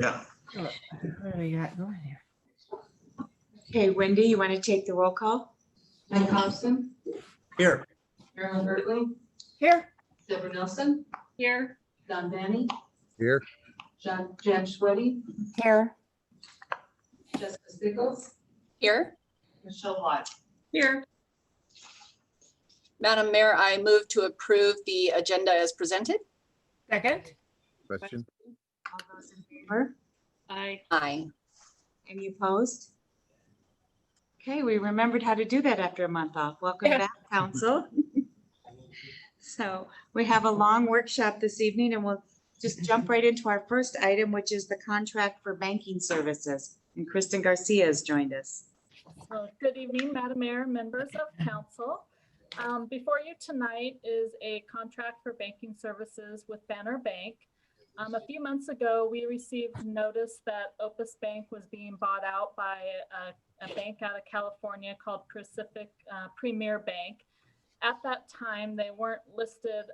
Yeah. What do we got going here? Okay, Wendy, you want to take the roll call? Mike Thompson, Here. Carolyn Bertling, Here. Deborah Nelson, Here. Don Vanny, Here. Jan Schweddy, Here. Jessica Stickles, Here. Michelle Watt. Here. Madam Mayor, I move to approve the agenda as presented. Second. Question? All those in favor? Aye. Aye. Any opposed? Okay, we remembered how to do that after a month off. Welcome Yeah. back, council. So we have a long workshop this evening and we'll just jump right into our first item, which is the contract for banking services. And Kristen Garcia has joined us. Good evening, Madam Mayor, members of council. Before you tonight is a contract for banking services with Banner Bank. A few months ago, we received notice that Opus Bank was being bought out by a bank out of California called Pacific Premier Bank. At that time, they weren't listed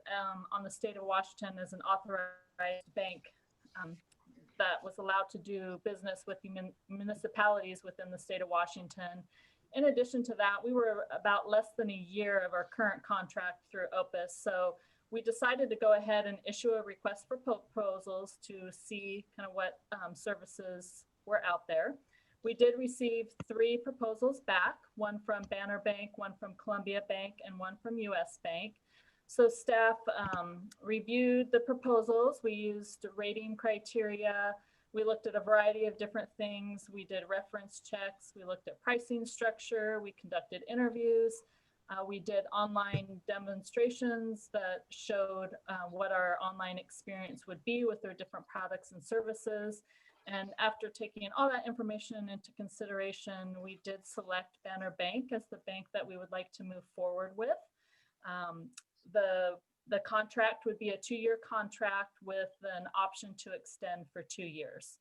on the state of Washington as an authorized bank that was allowed to do business with municipalities within the state of Washington. In addition to that, we were about less than a year of our current contract through Opus. So we decided to go ahead and issue a request for proposals to see kind of what services were out there. We did receive 3 proposals back, one from Banner Bank, one from Columbia Bank, and one from US Bank. So staff reviewed the proposals. We used rating criteria. We looked at a variety of different things. We did reference checks. We looked at pricing structure. We conducted interviews. We did online demonstrations that showed what our online experience would be with their different products and services. And after taking all that information into consideration, we did select Banner Bank as the bank that we would like to move forward with. The contract would be a 2-year contract with an option to extend for 2 years.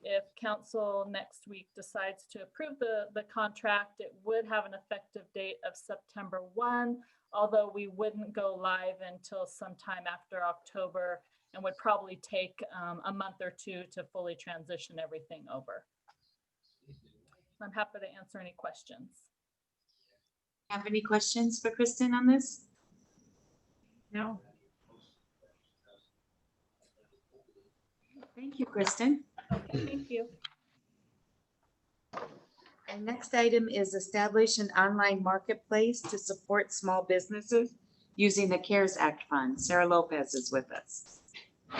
If council next week decides to approve the contract, it would have an effective date of September 1, although we wouldn't go live until sometime after October and would probably take a month or 2 to fully transition everything over. I'm happy to answer any questions. Have any questions for Kristen on this? No. Thank you, Kristen. Thank you. Our next item is establish an online marketplace to support small businesses using the CARES Act funds. Sarah Lopez is with us.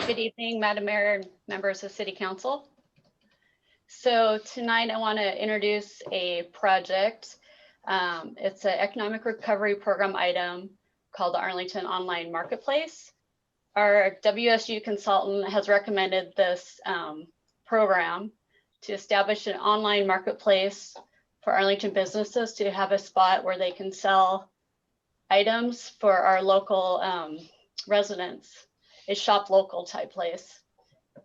Good evening, Madam Mayor and members of City Council. So tonight I want to introduce a project. It's an economic recovery program item called the Arlington Online Marketplace. Our WSU consultant has recommended this program to establish an online marketplace for Arlington businesses to have a spot where they can sell items for our local residents. A shop local type place.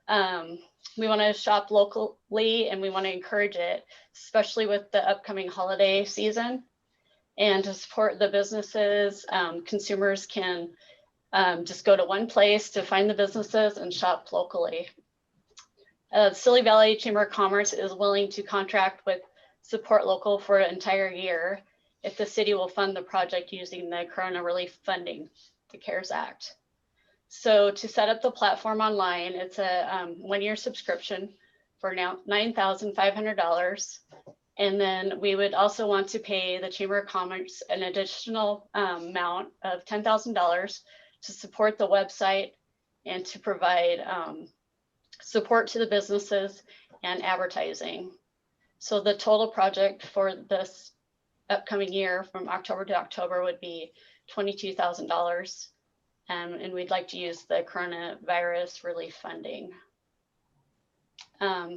We want to shop locally and we want to encourage it, especially with the upcoming holiday season. And to support the businesses, consumers can just go to one place to find the businesses and shop locally. Silly Valley Chamber of Commerce is willing to contract with Support Local for an entire year if the city will fund the project using the Corona Relief Funding, the CARES Act. So to set up the platform online, it's a 1-year subscription for now $9,500. And then we would also want to pay the Chamber of Commerce an additional amount of $10,000 to support the website and to provide support to the businesses and advertising. So the total project for this upcoming year from October to October would be $22,000. And we'd like to use the coronavirus relief funding.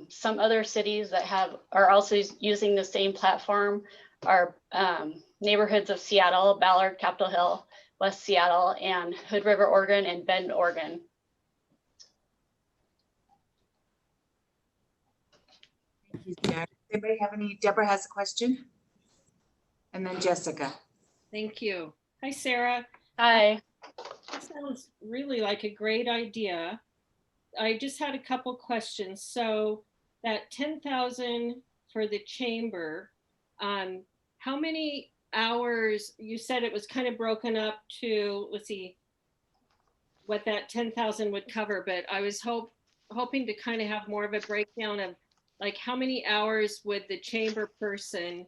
Some other cities that are also using the same platform are neighborhoods of Seattle, Ballard, Capitol Hill, West Seattle, and Hood River, Oregon, and Bend, Oregon. Thank you, Sarah. Does anybody have any? Deborah has a question. And then Jessica. Thank you. Hi, Sarah. Hi. That sounds really like a great idea. I just had a couple questions. So that 10,000 for the chamber, how many hours, you said it was kind of broken up to, let's see, what that 10,000 would cover, but I was hoping to kind of have more of a breakdown of like how many hours would the chamber person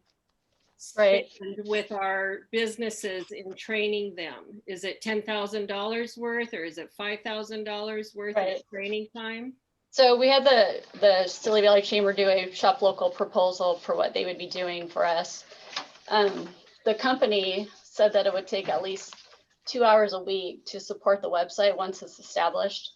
spend with our businesses in training them? Is it $10,000 worth or is it $5,000 worth of training time? So we had the Silly Valley Chamber do a shop local proposal for what they would be doing for us. The company said that it would take at least 2 hours a week to support the website once it's established.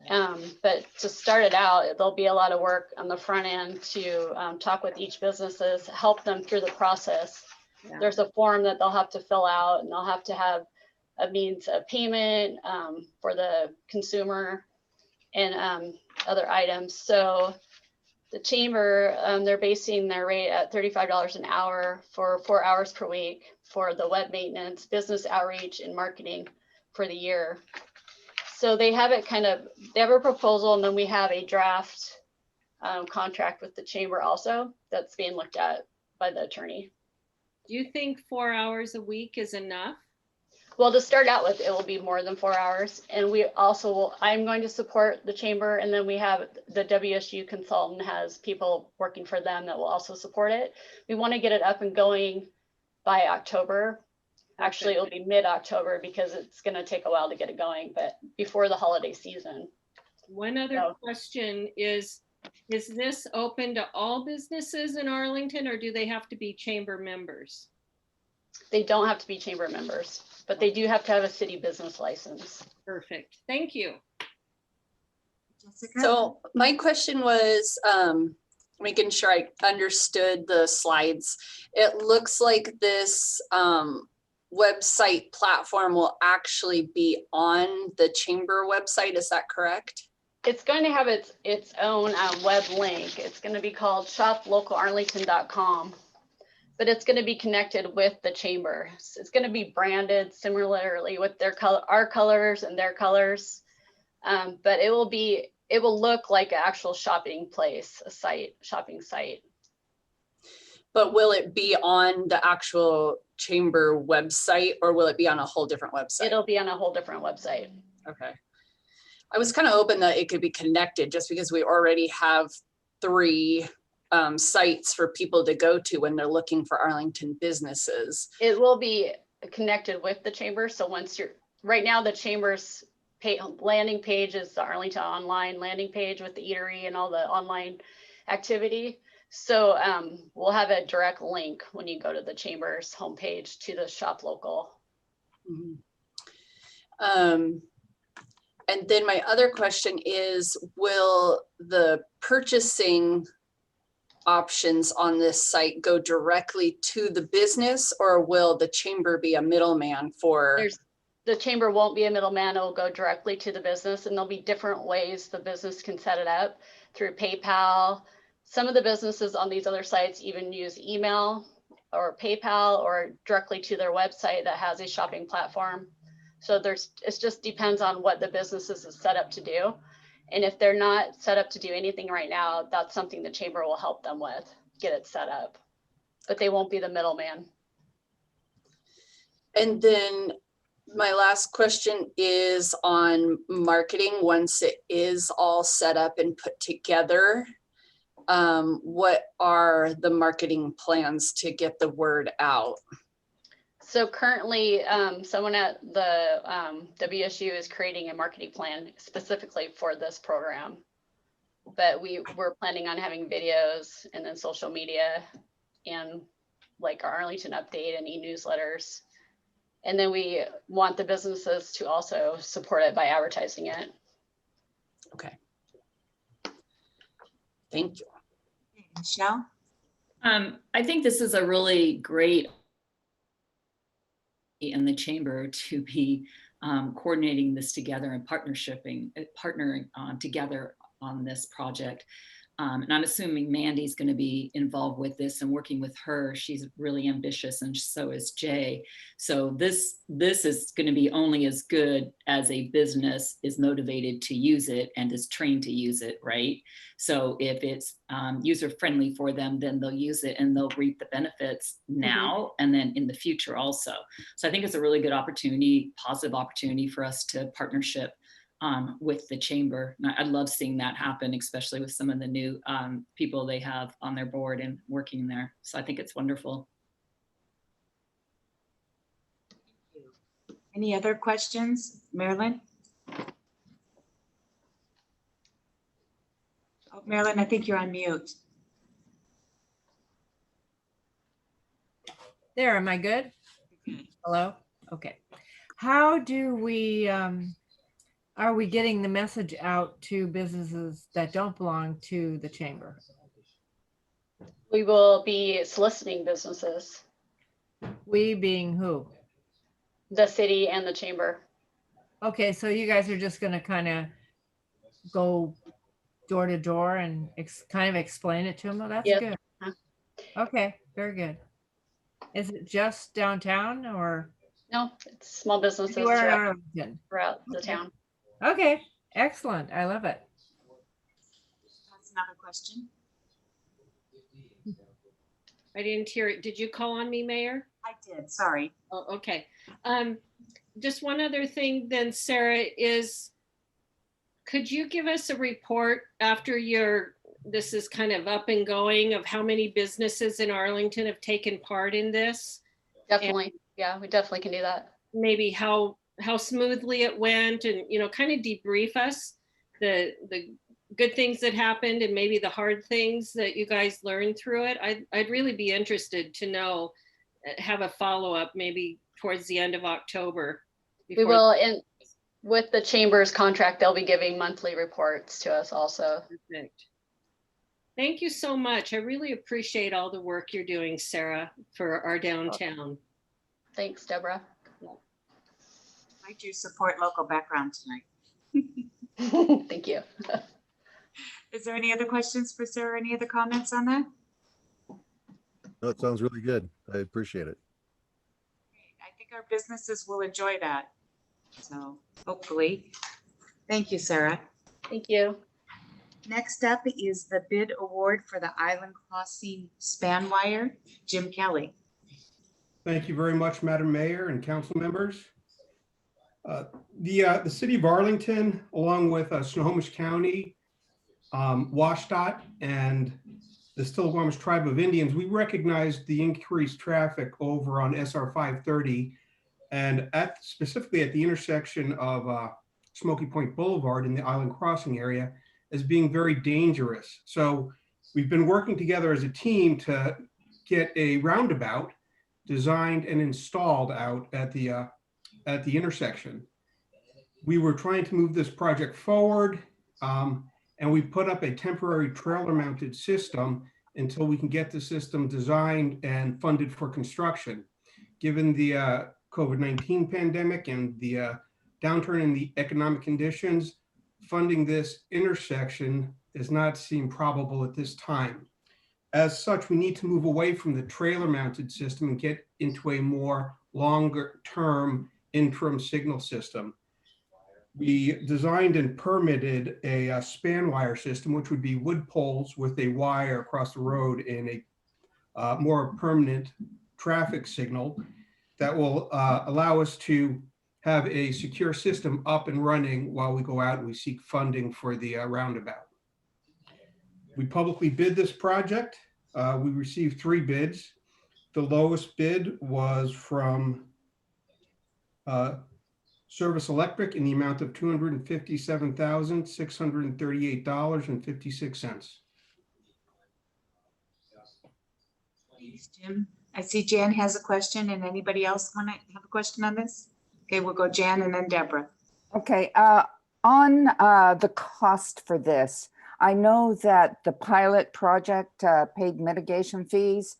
But to start it out, there'll be a lot of work on the front end to talk with each businesses, help them through the process. Yeah. There's a form that they'll have to fill out, and they'll have to have a means of payment for the consumer and other items. So the chamber, they're basing their rate at $35 an hour for 4 hours per week for the web maintenance, business outreach, and marketing for the year. So they have it they have a proposal, and then we have a draft contract with the chamber also that's being looked at by the attorney. Do you think 4 hours a week is enough? Well, to start out with, it will be more than 4 hours. And we also will, I'm going to support the chamber. And then we have the WSU consultant has people working for them that will also support it. We want to get it up and going by October. Actually, it'll be mid-October because it's going to take a while to get it going, but before the holiday season. One other question is this open to all businesses in Arlington, or do they have to be chamber members? They don't have to be chamber members, but they do have to have a city business license. Perfect. Thank you. Jessica? So my question was making sure I understood the slides. It looks like this website platform will actually be on the chamber website. Is that correct? It's going to have its own web link. It's going to be called shoplocalarlington.com, but it's going to be connected with the chamber. So it's going to be branded similarly with our colors and their colors, but it will look like an actual shopping place, shopping site. But will it be on the actual chamber website, or will it be on a whole different website? It'll be on a whole different website. Okay. I was kind of hoping that it could be connected just because we already have 3 sites for people to go to when they're looking for Arlington businesses. It will be connected with the chamber. So right now the chamber's landing page is the Arlington online landing page with the eatery and all the online activity. So we'll have a direct link when you go to the chamber's homepage to the shop local. Mm-hmm. And then my other question is, will the purchasing options on this site go directly to the business, or will the chamber be a middleman for? The chamber won't be a middleman. It will go directly to the business, and there'll be different ways the business can set it up through PayPal. Some of the businesses on these other sites even use email or PayPal or directly to their website that has a shopping platform. So it just depends on what the businesses is set up to do. And if they're not set up to do anything right now, that's something the chamber will help them with, get it set up. But they won't be the middleman. And then my last question is on marketing. Once it is all set up and put together, what are the marketing plans to get the word out? So currently, someone at the WSU is creating a marketing plan specifically for this program. But we're planning on having videos and then social media and like our Arlington update and e-newsletters. And then we want the businesses to also support it by advertising it. Okay. Thank you. Michelle? I think this is a really great in the chamber to be coordinating this together and partnering together on this project. And I'm assuming Mandy's going to be involved with this and working with her. She's really ambitious, and so is Jay. So this is going to be only as good as a business is motivated to use it and is trained to use it, right? So if it's user friendly for them, then they'll use it and they'll reap the benefits now and then in the future also. So I think it's a really good opportunity, positive opportunity for us to partnership with the chamber. And I love seeing that happen, especially with some of the new people they have on their board and working there. So I think it's wonderful. Any other questions, Marilyn? Oh, Marilyn, I think you're on mute. There, am I good? Hello? Okay. How do we, are we getting the message out to businesses that don't belong to the chamber? We will be soliciting businesses, We being who? the city and the chamber. Okay, so you guys are just gonna kind of go door to door and kind of explain it to them? Oh, that's Yep. good. Okay, very good. Is it just downtown or No, it's small businesses anywhere in throughout, Arlington? throughout the Okay. town. Okay, excellent. I love it. That's another question. I didn't hear it. Did you call on me, Mayor? I did, sorry. Oh, okay. Just one other thing then, Sarah, is could you give us a report after this is kind of up and going, of how many businesses in Arlington have taken part in this? Definitely. Yeah, we definitely can do that. Maybe how smoothly it went, and, you know, kind of debrief us the good things that happened and maybe the hard things that you guys learned through it. I'd really be interested to know, have a follow-up maybe towards the end of October. We will, and with the chamber's contract, they'll be giving monthly reports to us also. Perfect. Thank you so much. I really appreciate all the work you're doing, Sarah, for our downtown. Thanks, Deborah. I do support local background tonight. Thank you. Is there any other questions for Sarah? Any other comments on that? No, it sounds really good. I appreciate it. I think our businesses will enjoy that. So hopefully. Thank you, Sarah. Thank you. Next up is the bid award for the Island Crossing span wire. Jim Kelly. Thank you very much, Madam Mayor and council members. The city of Arlington, along with Snohomish County, WashDOT, and the Stillaguamish Tribe of Indians, we recognized the increased traffic over on SR 530 and specifically at the intersection of Smoky Point Boulevard in the Island Crossing area as being very dangerous. So we've been working together as a team to get a roundabout designed and installed out at the intersection. We were trying to move this project forward, and we put up a temporary trailer mounted system until we can get the system designed and funded for construction. Given the COVID-19 pandemic and the downturn in the economic conditions, funding this intersection does not seem probable at this time. As such, we need to move away from the trailer mounted system and get into a more longer term interim signal system. We designed and permitted a span wire system, which would be wood poles with a wire across the road in a more permanent traffic signal that will allow us to have a secure system up and running while we go out and we seek funding for the roundabout. We publicly bid this project. We received 3 bids. The lowest bid was from Service Electric in the amount of $257,638.56. Thanks, Jim. I see Jan has a question, and anybody else want to have a question on this? Okay, we'll go Jan and then Deborah. Okay, on the cost for this, I know that the pilot project paid mitigation fees.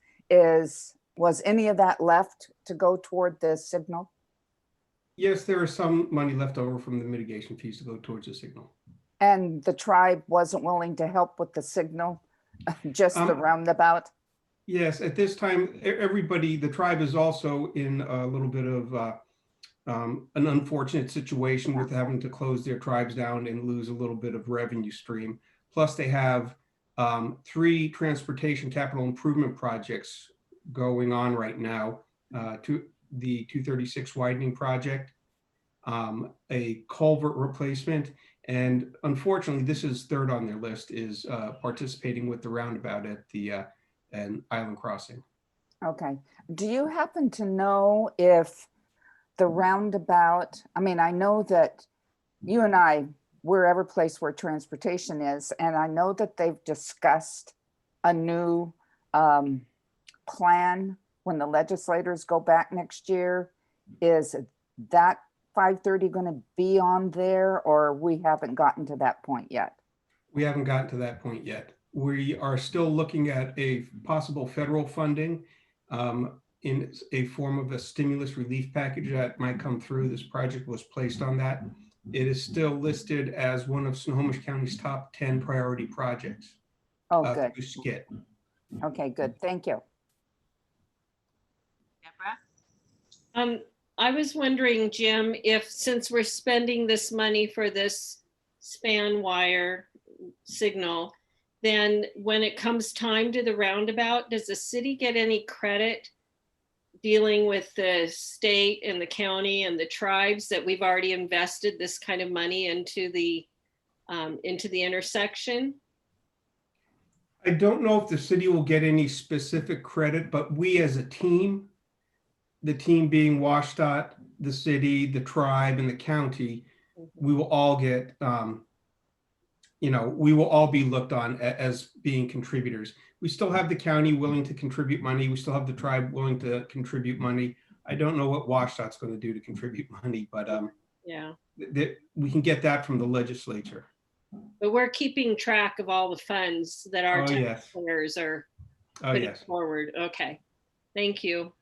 Was any of that left to go toward the signal? Yes, there is some money left over from the mitigation fees to go towards the signal. And the tribe wasn't willing to help with the signal, just the roundabout? Yes, at this time, everybody, the tribe is also in a little bit of an unfortunate situation with having to close their tribes down and lose a little bit of revenue stream. Plus, they have 3 transportation capital improvement projects going on right now. To the 236 widening project, a culvert replacement, and unfortunately, this is third on their list, is participating with the roundabout at the an island crossing. Okay. Do you happen to know if the roundabout, I mean, I know that you and I, wherever place where transportation is, and I know that they've discussed a new plan when the legislators go back next year. Is that 530 going to be on there, or we haven't gotten to that point yet? We haven't gotten to that point yet. We are still looking at a possible federal funding in a form of a stimulus relief package that might come through. This project was placed on that. It is still listed as one of Snohomish County's top 10 priority projects. Oh, good. Through SKIT. Okay, good. Thank you. Deborah? I was wondering, Jim, if since we're spending this money for this span wire signal, then when it comes time to the roundabout, does the city get any credit dealing with the state and the county and the tribes that we've already invested this kind of money into the intersection? I don't know if the city will get any specific credit, but we as a team, the team being WashDOT, the city, the tribe, and the county, we will all get, we will all be looked on as being contributors. We still have the county willing to contribute money. We still have the tribe willing to contribute money. I don't know what WashDOT's going to do to contribute money, but yeah, we can get that from the legislature. But we're keeping track of all the funds that our yes. taxpayers are Oh, putting yes. forward. Okay, thank you.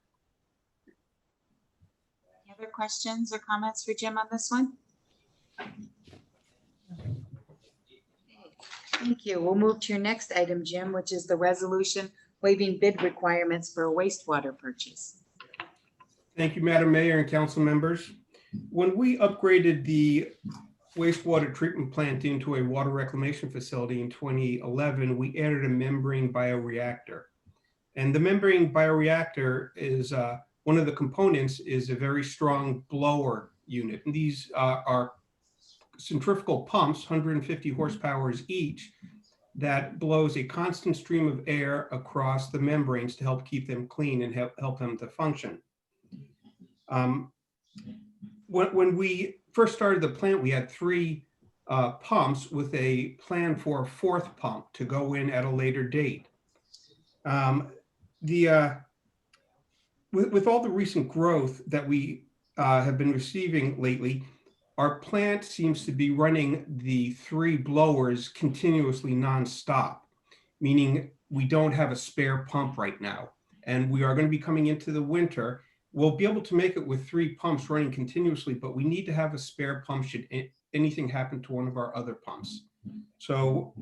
Any other questions or comments for Jim on this one? Thank you. We'll move to your next item, Jim, which is the resolution waiving bid requirements for a wastewater purchase. Thank you, Madam Mayor and council members. When we upgraded the wastewater treatment plant into a water reclamation facility in 2011, we added a membrane bioreactor. And the membrane bioreactor is one of the components is a very strong blower unit. And these are centrifugal pumps, 150 horsepower each, that blows a constant stream of air across the membranes to help keep them clean and help them to function. When we first started the plant, we had 3 pumps with a plan for a 4th pump to go in at a later date. With all the recent growth that we have been receiving lately, our plant seems to be running the 3 blowers continuously nonstop, meaning we don't have a spare pump right now. And we are going to be coming into the winter. We'll be able to make it with 3 pumps running continuously, but we need to have a spare pump should anything happen to one of our other pumps. So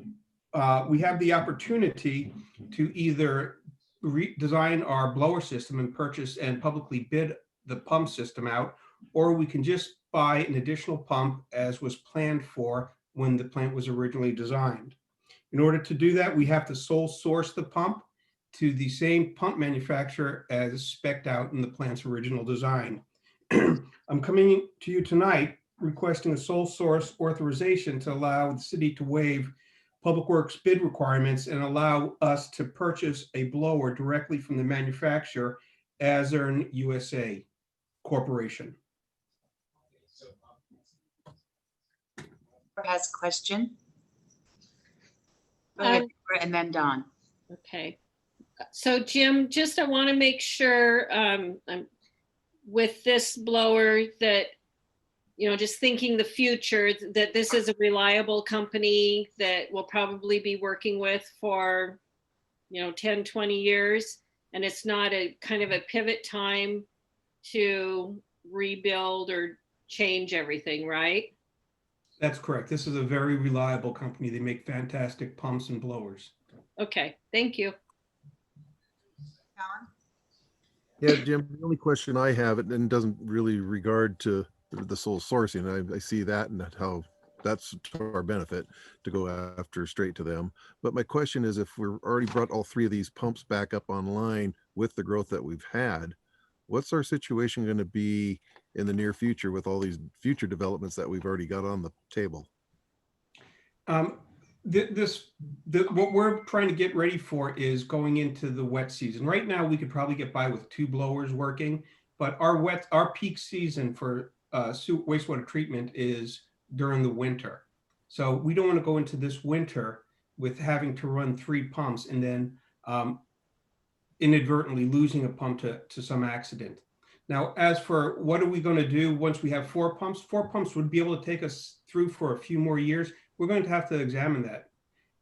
we have the opportunity to either redesign our blower system and purchase and publicly bid the pump system out, or we can just buy an additional pump as was planned for when the plant was originally designed. In order to do that, we have to sole source the pump to the same pump manufacturer as spec'd out in the plant's original design. I'm coming to you tonight requesting a sole source authorization to allow the city to waive Public Works bid requirements and allow us to purchase a blower directly from the manufacturer, Azern USA Corporation. Has a question? Go ahead, Deborah, and then Dawn. Okay. So Jim, I want to make sure with this blower that, just thinking the future, that this is a reliable company that we'll probably be working with for, 10, 20 years. And it's not a kind of a pivot time to rebuild or change everything, right? That's correct. This is a very reliable company. They make fantastic pumps and blowers. Okay, thank you. Alan? Yeah, Jim, the only question I have, and doesn't really regard to the sole sourcing. I see that and how that's to our benefit to go after straight to them. But my question is, if we're already brought all three of these pumps back up online with the growth that we've had, what's our situation going to be in the near future with all these future developments that we've already got on the table? What we're trying to get ready for is going into the wet season. Right now, we could probably get by with 2 blowers working, but our peak season for wastewater treatment is during the winter. So we don't want to go into this winter with having to run 3 pumps and then inadvertently losing a pump to some accident. Now, as for what are we going to do once we have 4 pumps? 4 pumps would be able to take us through for a few more years. We're going to have to examine that.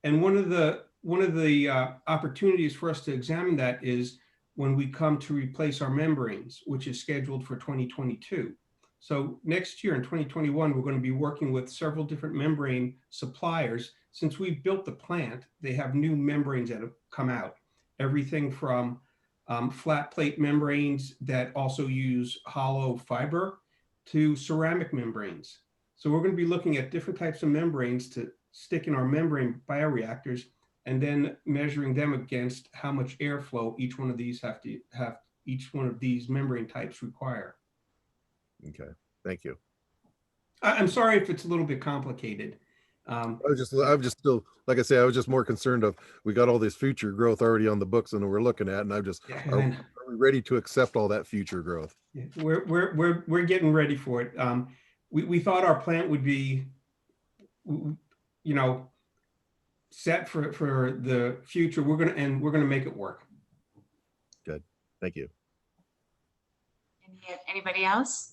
And one of the opportunities for us to examine that is when we come to replace our membranes, which is scheduled for 2022. So next year in 2021, we're going to be working with several different membrane suppliers. Since we've built the plant, they have new membranes that have come out. Everything from flat plate membranes that also use hollow fiber to ceramic membranes. So we're going to be looking at different types of membranes to stick in our membrane bioreactors and then measuring them against how much airflow each one of these each one of these membrane types require. Okay, thank you. I'm sorry if it's a little bit complicated. I'm just still, like I say, I was just more concerned of, we got all this future growth already on the books and we're looking at, and I'm just, are we ready to accept all that future growth? Yeah, we're getting ready for it. We thought our plant would be, set for the future. We're gonna make it work. Good, thank you. Anybody else?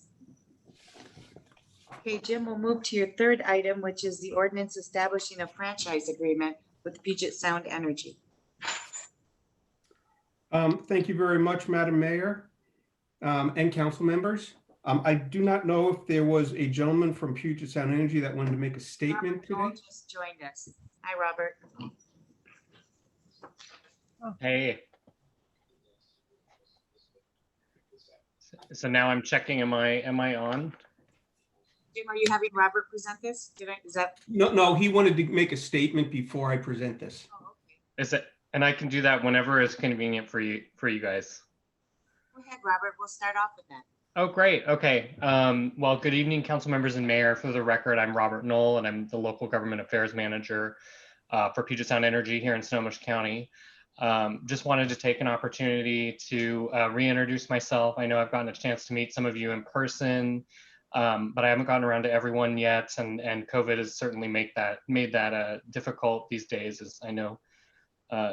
Okay, Jim, we'll move to your 3rd item, which is the ordinance establishing a franchise agreement with Puget Sound Energy. Thank you very much, Madam Mayor, and council members. I do not know if there was a gentleman from Puget Sound Energy that wanted to make a statement today. Robert just joined us. Hi, Robert. Hey. So now I'm checking, am I on? Jim, are you having Robert present this? Is that? No, he wanted to make a statement before I present this. Oh, okay. Is it, and I can do that whenever is convenient for you guys. Go ahead, Robert. We'll start off with that. Oh, great. Okay. Well, good evening, council members and mayor. For the record, I'm Robert Knoll, and I'm the local government affairs manager for Puget Sound Energy here in Snohomish County. Just wanted to take an opportunity to reintroduce myself. I know I've gotten a chance to meet some of you in person, but I haven't gotten around to everyone yet, and COVID has certainly made that difficult these days, as I know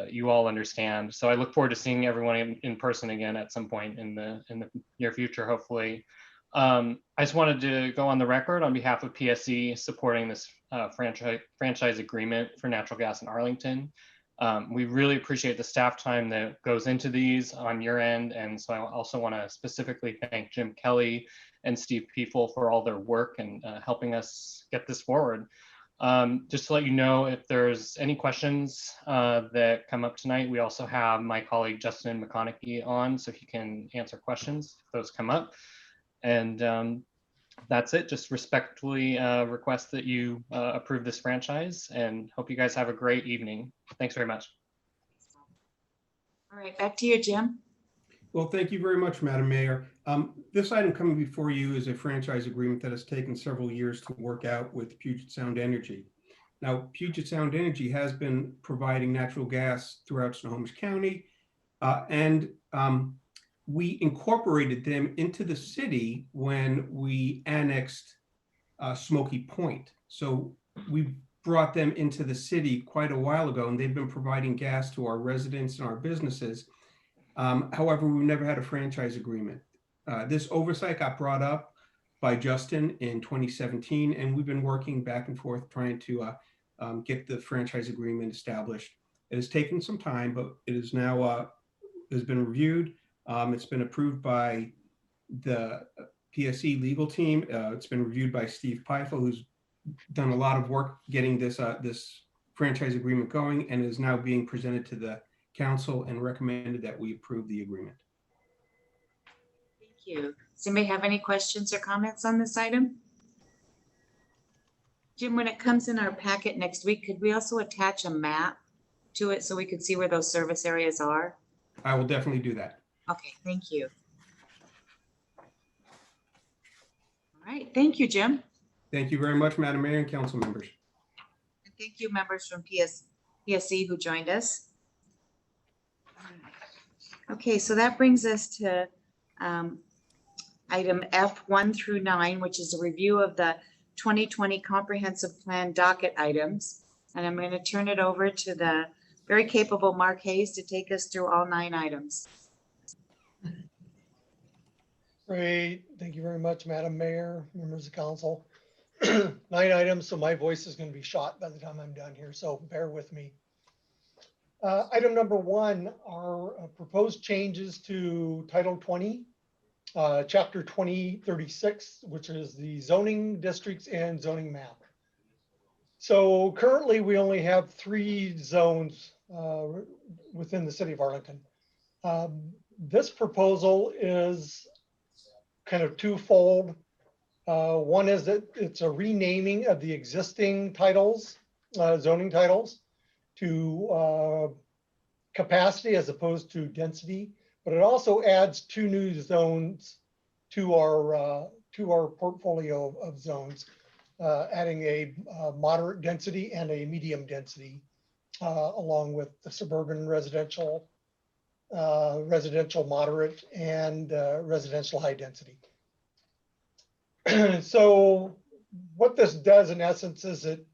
you all understand. So I look forward to seeing everyone in person again at some point in the near future, hopefully. I just wanted to go on the record on behalf of PSE supporting this franchise agreement for natural gas in Arlington. We really appreciate the staff time that goes into these on your end. And so I also want to specifically thank Jim Kelly and Steve Piefel for all their work and helping us get this forward. Just to let you know, if there's any questions that come up tonight, we also have my colleague Justin McConaughey on, so he can answer questions if those come up. And that's it. Just respectfully request that you approve this franchise, and hope you guys have a great evening. Thanks very much. All right, back to you, Jim. Well, thank you very much, Madam Mayor. This item coming before you is a franchise agreement that has taken several years to work out with Puget Sound Energy. Now, Puget Sound Energy has been providing natural gas throughout Snohomish County, and we incorporated them into the city when we annexed Smoky Point. So we brought them into the city quite a while ago, and they've been providing gas to our residents and our businesses. However, we've never had a franchise agreement. This oversight got brought up by Justin in 2017, and we've been working back and forth trying to get the franchise agreement established. It has taken some time, but it is now has been reviewed. It's been approved by the PSE legal team. It's been reviewed by Steve Piefel, who's done a lot of work getting this franchise agreement going, and is now being presented to the council and recommended that we approve the agreement. Thank you. Does anybody have any questions or comments on this item? Jim, when it comes in our packet next week, could we also attach a map to it so we could see where those service areas are? I will definitely do that. Okay, thank you. All right, thank you, Jim. Thank you very much, Madam Mayor and council members. And thank you, members from PSC who joined us. Okay, so that brings us to item F1 through 9, which is a review of the 2020 comprehensive plan docket items. And I'm going to turn it over to the very capable Mark Hayes to take us through all 9 items. Great. Thank you very much, Madam Mayor, members of council. 9 items, so my voice is going to be shot by the time I'm done here, so bear with me. Item number 1 are proposed changes to Title 20, Chapter 2036, which is the zoning districts and zoning map. So currently we only have 3 zones within the city of Arlington. This proposal is kind of twofold. One is that it's a renaming of the existing titles, zoning titles, to capacity as opposed to density, but it also adds 2 new zones to our portfolio of zones, adding a moderate density and a medium density, along with the suburban residential, residential moderate, and residential high density. So what this does in essence is it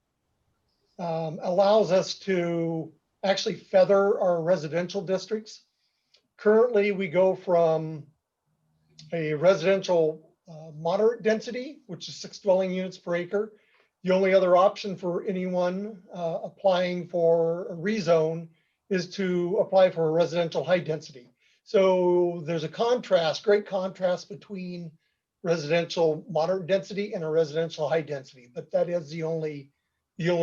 allows us to actually feather our residential districts. Currently, we go from a residential moderate density, which is 6 dwelling units per acre. The only other option for anyone applying for a rezone is to apply for a residential high density. So there's a contrast, great contrast between residential moderate density and a residential high density, but that is the only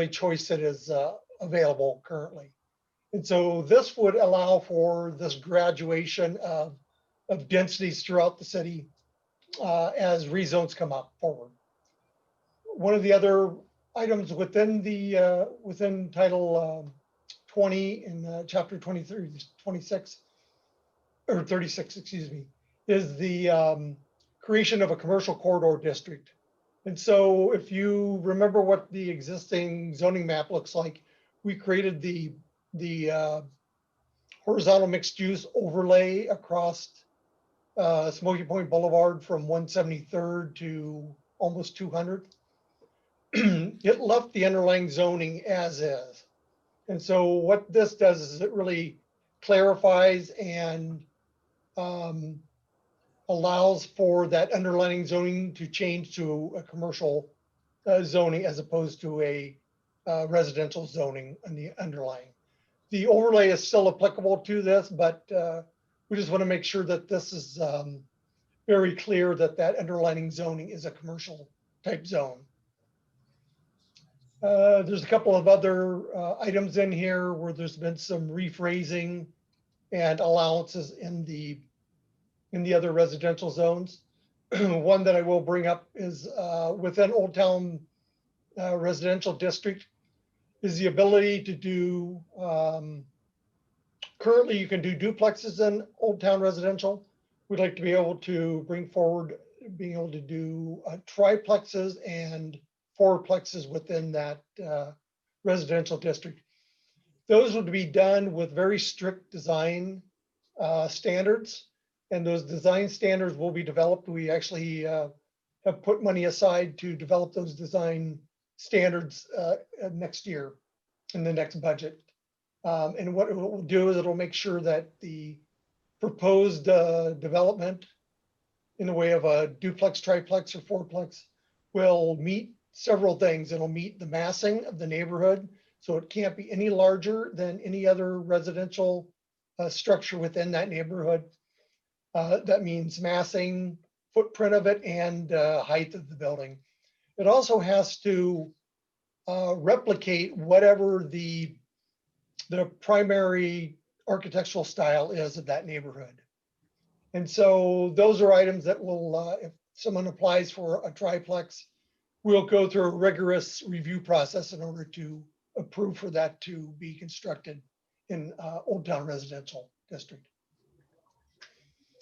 choice that is available currently. And so this would allow for this graduation of densities throughout the city as rezones come up forward. One of the other items within the within Title 20 in Chapter 23, 26, or 36, excuse me, is the creation of a commercial corridor district. And so if you remember what the existing zoning map looks like, we created the horizontal mixed use overlay across Smoky Point Boulevard from 173rd to almost 200th. It left the underlying zoning as is. And so what this does is it really clarifies and allows for that underlying zoning to change to a commercial zoning as opposed to a residential zoning on the underlying. The overlay is still applicable to this, but we just want to make sure that this is very clear that that underlying zoning is a commercial type zone. There's a couple of other items in here where there's been some rephrasing and allowances in the other residential zones. One that I will bring up is within Old Town Residential District is the ability to do, currently you can do duplexes in Old Town Residential. We'd like to be able to bring forward being able to do triplexes and fourplexes within that residential district. Those would be done with very strict design standards, and those design standards will be developed. We actually have put money aside to develop those design standards next year in the next budget. And what it will do is it'll make sure that the proposed development in the way of a duplex, triplex, or fourplex will meet several things. It'll meet the massing of the neighborhood, so it can't be any larger than any other residential structure within that neighborhood. That means massing, footprint of it, and height of the building. It also has to replicate whatever the primary architectural style is of that neighborhood. And so those are items that will, if someone applies for a triplex, we'll go through a rigorous review process in order to approve for that to be constructed in Old Town Residential District.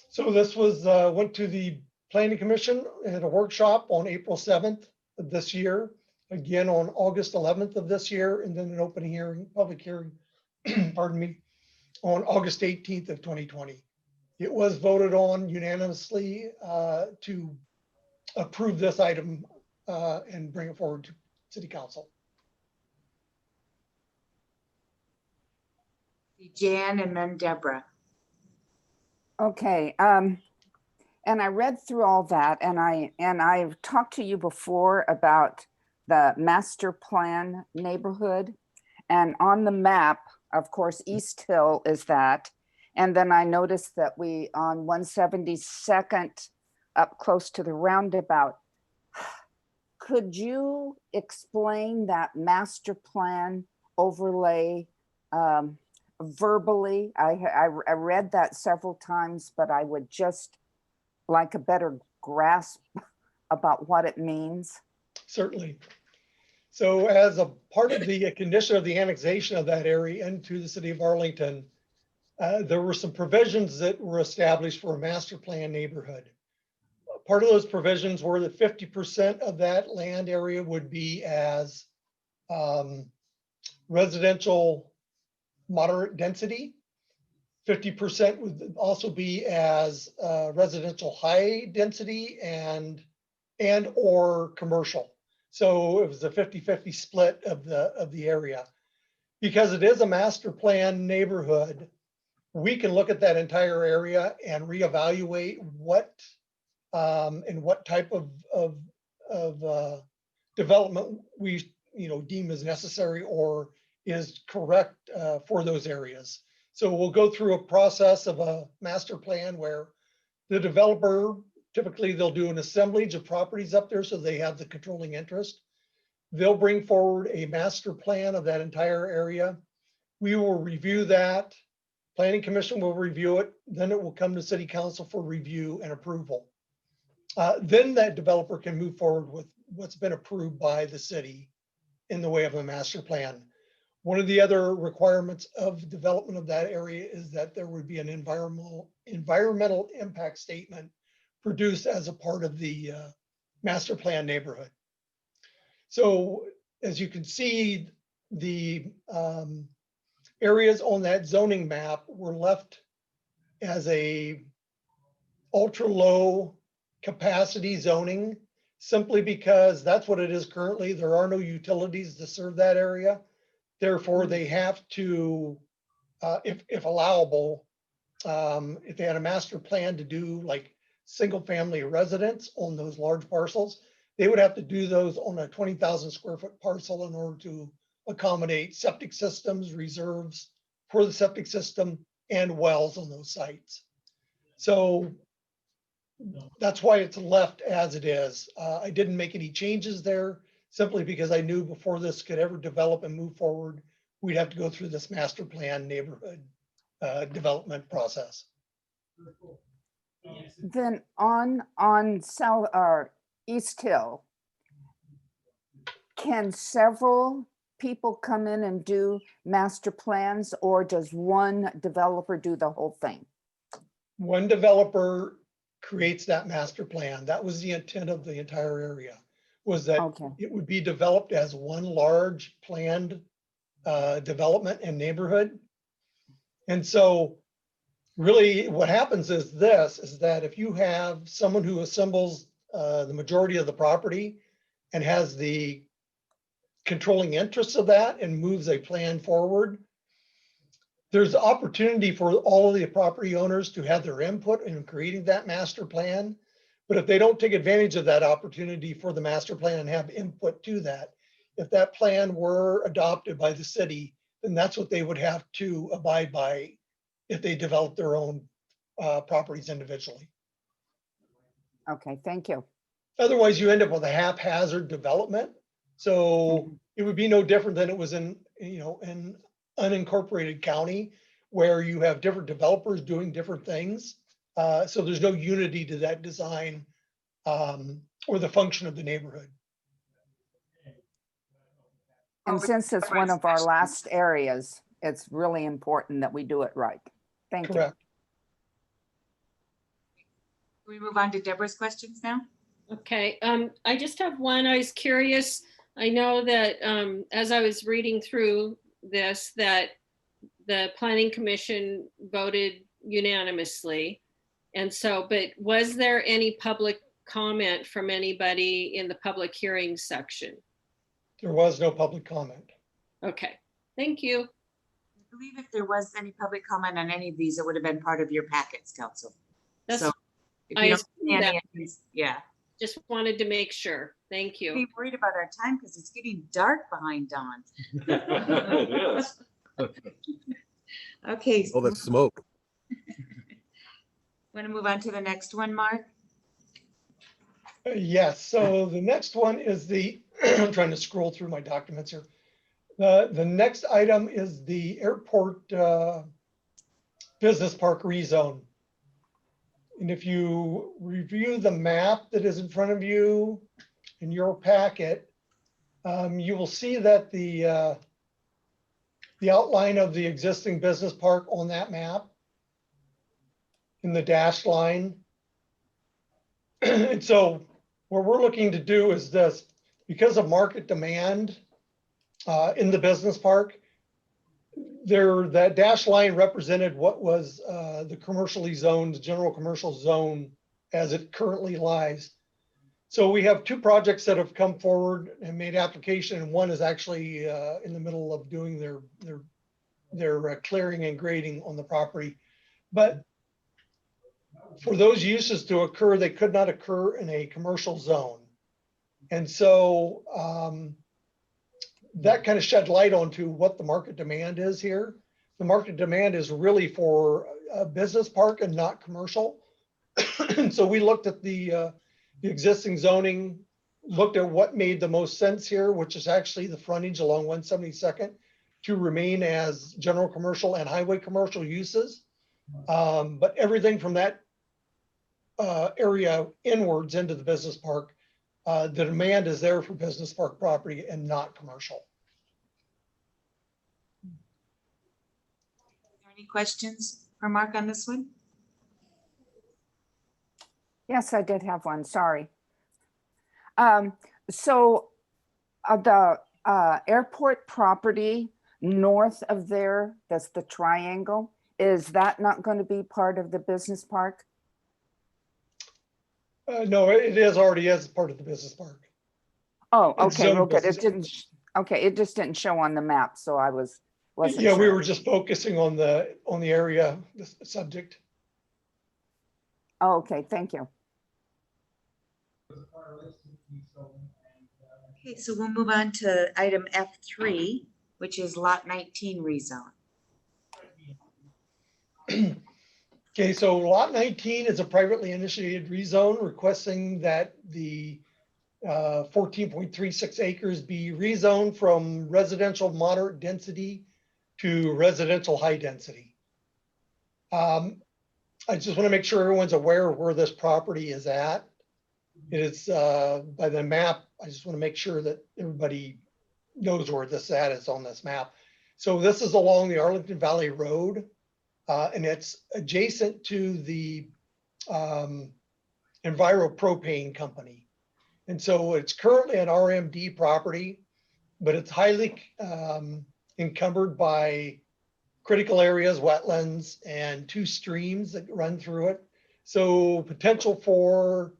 So this was, went to the Planning Commission at a workshop on April 7th of this year, again on August 11th of this year, and then an open hearing, public hearing, pardon me, on August 18th of 2020. It was voted on unanimously to approve this item and bring it forward to City Council. Jan and then Deborah. Okay, and I read through all that, and I've talked to you before about the master plan neighborhood, and on the map, of course, East Hill is that, and then I noticed that we on 172nd up close to the roundabout. Could you explain that master plan overlay verbally? I read that several times, but I would just like a better grasp about what it means. Certainly. So as a part of the condition of the annexation of that area into the city of Arlington, there were some provisions that were established for a master plan neighborhood. Part of those provisions were that 50% of that land area would be as residential moderate density. 50% would also be as residential high density and or commercial. So it was a 50-50 split of the area. Because it is a master plan neighborhood, we can look at that entire area and reevaluate what and what type of development we deem as necessary or is correct for those areas. So we'll go through a process of a master plan where the developer, typically they'll do an assemblage of properties up there so they have the controlling interest. They'll bring forward a master plan of that entire area. We will review that. Planning Commission will review it. Then it will come to City Council for review and approval. Then that developer can move forward with what's been approved by the city in the way of a master plan. One of the other requirements of development of that area is that there would be an environmental impact statement produced as a part of the master plan neighborhood. So as you can see, the areas on that zoning map were left as a ultra low capacity zoning, simply because that's what it is currently. There are no utilities to serve that area. Therefore, they have to, if allowable, if they had a master plan to do like single family residence on those large parcels, they would have to do those on a 20,000 square foot parcel in order to accommodate septic systems, reserves for the septic system, and wells on those sites. So that's why it's left as it is. I didn't make any changes there simply because I knew before this could ever develop and move forward, we'd have to go through this master plan neighborhood development process. Then on South or East Hill, can several people come in and do master plans, or does one developer do the whole thing? One developer creates that master plan. That was the intent of the entire area, was that it would be developed as one large planned development and neighborhood. And so really what happens is that if you have someone who assembles the majority of the property and has the controlling interests of that and moves a plan forward, there's opportunity for all of the property owners to have their input in creating that master plan. But if they don't take advantage of that opportunity for the master plan and have input to that, if that plan were adopted by the city, then that's what they would have to abide by if they develop their own properties individually. Okay, thank you. Otherwise, you end up with a haphazard development. So it would be no different than it was in, in unincorporated county where you have different developers doing different things. So there's no unity to that design or the function of the neighborhood. And since it's one of our last areas, it's really important that we do it right. Thank you. Correct. Can we move on to Deborah's questions now? Okay, I just have one. I was curious. I know that as I was reading through this, that the Planning Commission voted unanimously. And so, but was there any public comment from anybody in the public hearing section? There was no public comment. Okay, thank you. I believe if there was any public comment on any of these, it would have been part of your packets, Council. That's, So if I you don't assumed see any that. of these, yeah. Just wanted to make sure. Thank Be you. worried about our time because it's getting dark behind Dawn. It is. Okay. All that smoke. Want to move on to the next one, Mark? Yes, so the next one is the, I'm trying to scroll through my documents here. The next item is the airport business park rezone. And if you review the map that is in front of you in your packet, you will see that the outline of the existing business park on that map in the dashed line. And so what we're looking to do is this, because of market demand in the business park, that dashed line represented what was the commercially zoned, general commercial zone as it currently lies. So we have two projects that have come forward and made application, and one is actually in the middle of doing their clearing and grading on the property. But for those uses to occur, they could not occur in a commercial zone. And so that kind of shed light onto what the market demand is here. The market demand is really for a business park and not commercial. And so we looked at the existing zoning, looked at what made the most sense here, which is actually the frontage along 172nd to remain as general commercial and highway commercial uses. But everything from that area inwards into the business park, the demand is there for business park property and not commercial. Are there any questions for Mark on this one? Yes, I did have one, sorry. So the airport property north of there, that's the triangle, is that not going to be part of the business park? No, it is already as part of the business park. Oh, It's okay, zoned real good. business. It didn't, okay, it just didn't show on the map, so I wasn't Yeah, we sure. were just focusing on the area, the subject. Oh, okay, thank you. Okay, so we'll move on to item F3, which is lot 19 rezone. Okay, so lot 19 is a privately initiated rezone requesting that the 14.36 acres be rezoned from residential moderate density to residential high density. I just want to make sure everyone's aware of where this property is at. It is by the map. I just want to make sure that everybody knows where this at is on this map. So this is along the Arlington Valley Road, and it's adjacent to the EnviroPropane company. And so it's currently an RMD property, but it's highly encumbered by critical areas, wetlands, and two streams that run through it. So potential for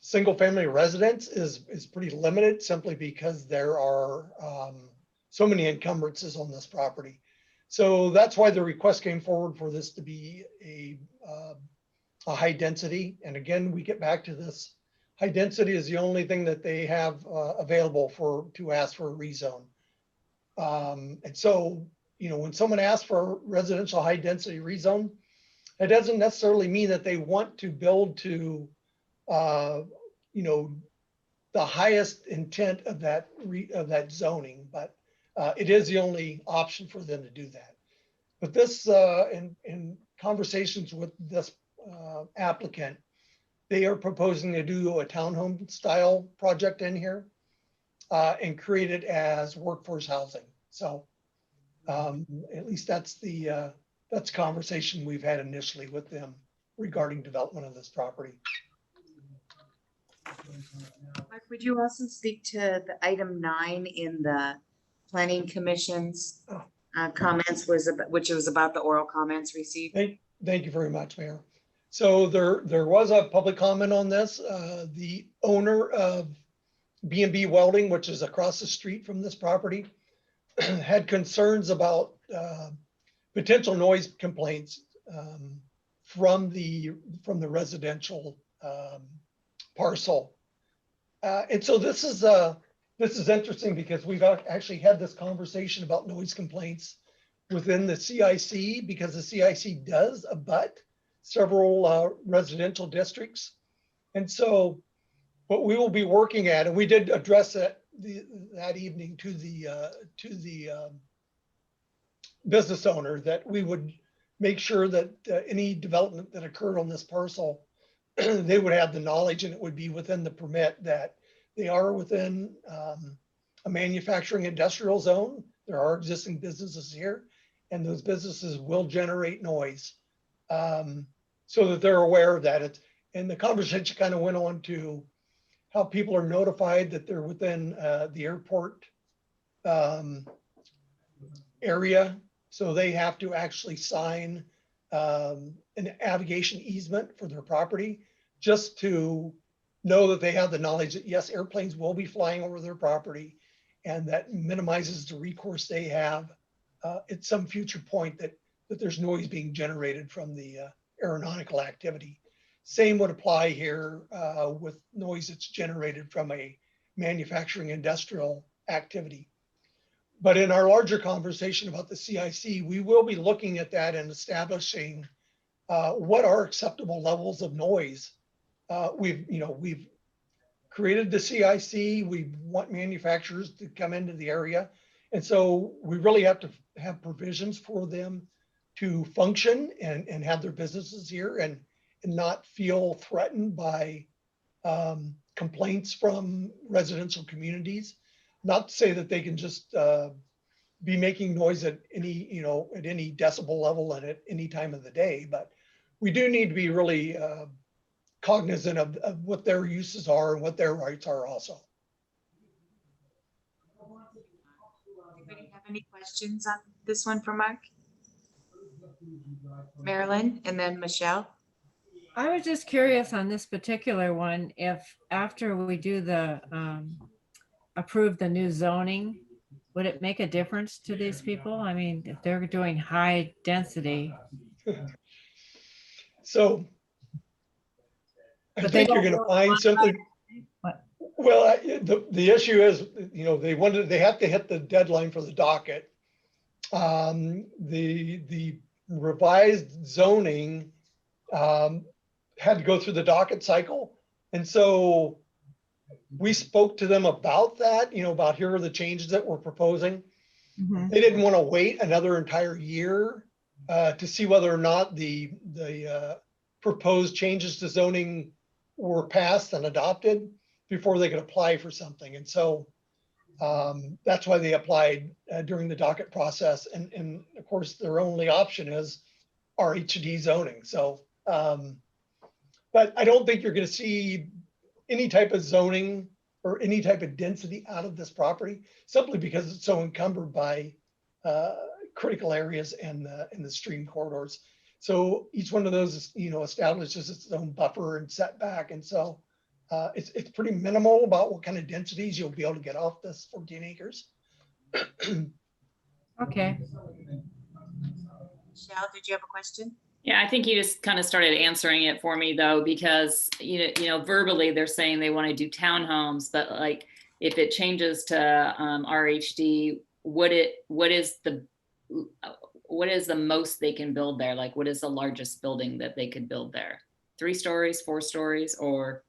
single family residence is pretty limited simply because there are so many encumbrances on this property. So that's why the request came forward for this to be a high density. And again, we get back to this. High density is the only thing that they have available to ask for a rezone. And so, you know, when someone asks for a residential high density rezone, it doesn't necessarily mean that they want to build to, you know, the highest intent of that zoning, but it is the only option for them to do that. But this, in conversations with this applicant, they are proposing to do a townhome style project in here and create it as workforce housing. So at least that's conversation we've had initially with them regarding development of this property. Mark, would you also speak to the item 9 in the planning commission's comments, which was about the oral comments received? Thank you very much, Mayor. So there was a public comment on this. The owner of B&B Welding, which is across the street from this property, had concerns about potential noise complaints from the residential parcel. And so this is interesting because we've actually had this conversation about noise complaints within the CIC, because the CIC does abut several residential districts. And so what we will be working at, and we did address that that evening to the business owner, that we would make sure that any development that occurred on this parcel, they would have the knowledge, and it would be within the permit, that they are within a manufacturing industrial zone. There are existing businesses here, and those businesses will generate noise, so that they're aware of that. And the conversation kind of went on to how people are notified that they're within the airport area. So they have to actually sign an navigation easement for their property, just to know that they have the knowledge that yes, airplanes will be flying over their property, and that minimizes the recourse they have at some future point that there's noise being generated from the aeronautical activity. Same would apply here with noise that's generated from a manufacturing industrial activity. But in our larger conversation about the CIC, we will be looking at that and establishing what are acceptable levels of noise. We've created the CIC. We want manufacturers to come into the area. And so we really have to have provisions for them to function and have their businesses here and not feel threatened by complaints from residential communities. Not to say that they can just be making noise at any, at any decibel level and at any time of the day, but we do need to be really cognizant of what their uses are and what their rights are also. Anybody have any questions on this one for Mark? Marilyn, and then Michelle. I was just curious on this particular one, if after we do the approve the new zoning, would it make a difference to these people? I mean, if they're doing high density. So I think you're going to find something. Well, the issue is, they have to hit the deadline for the docket. The revised zoning had to go through the docket cycle. And so we spoke to them about that, about here are the changes that we're proposing. Mm-hmm. They didn't want to wait another entire year to see whether or not the proposed changes to zoning were passed and adopted before they could apply for something. And so that's why they applied during the docket process. And of course, their only option is RHD zoning. So, but I don't think you're going to see any type of zoning or any type of density out of this property, simply because it's so encumbered by critical areas and the stream corridors. So each one of those, establishes its own buffer and setback. And so it's pretty minimal about what kind of densities you'll be able to get off this 14 acres. Okay. Michelle, did you have a question? Yeah, I think you just kind of started answering it for me though, because verbally they're saying they want to do townhomes, but like if it changes to RHD, what is the most they can build there? Like, what is the largest building that they could build there? 3 stories, 4 stories, or?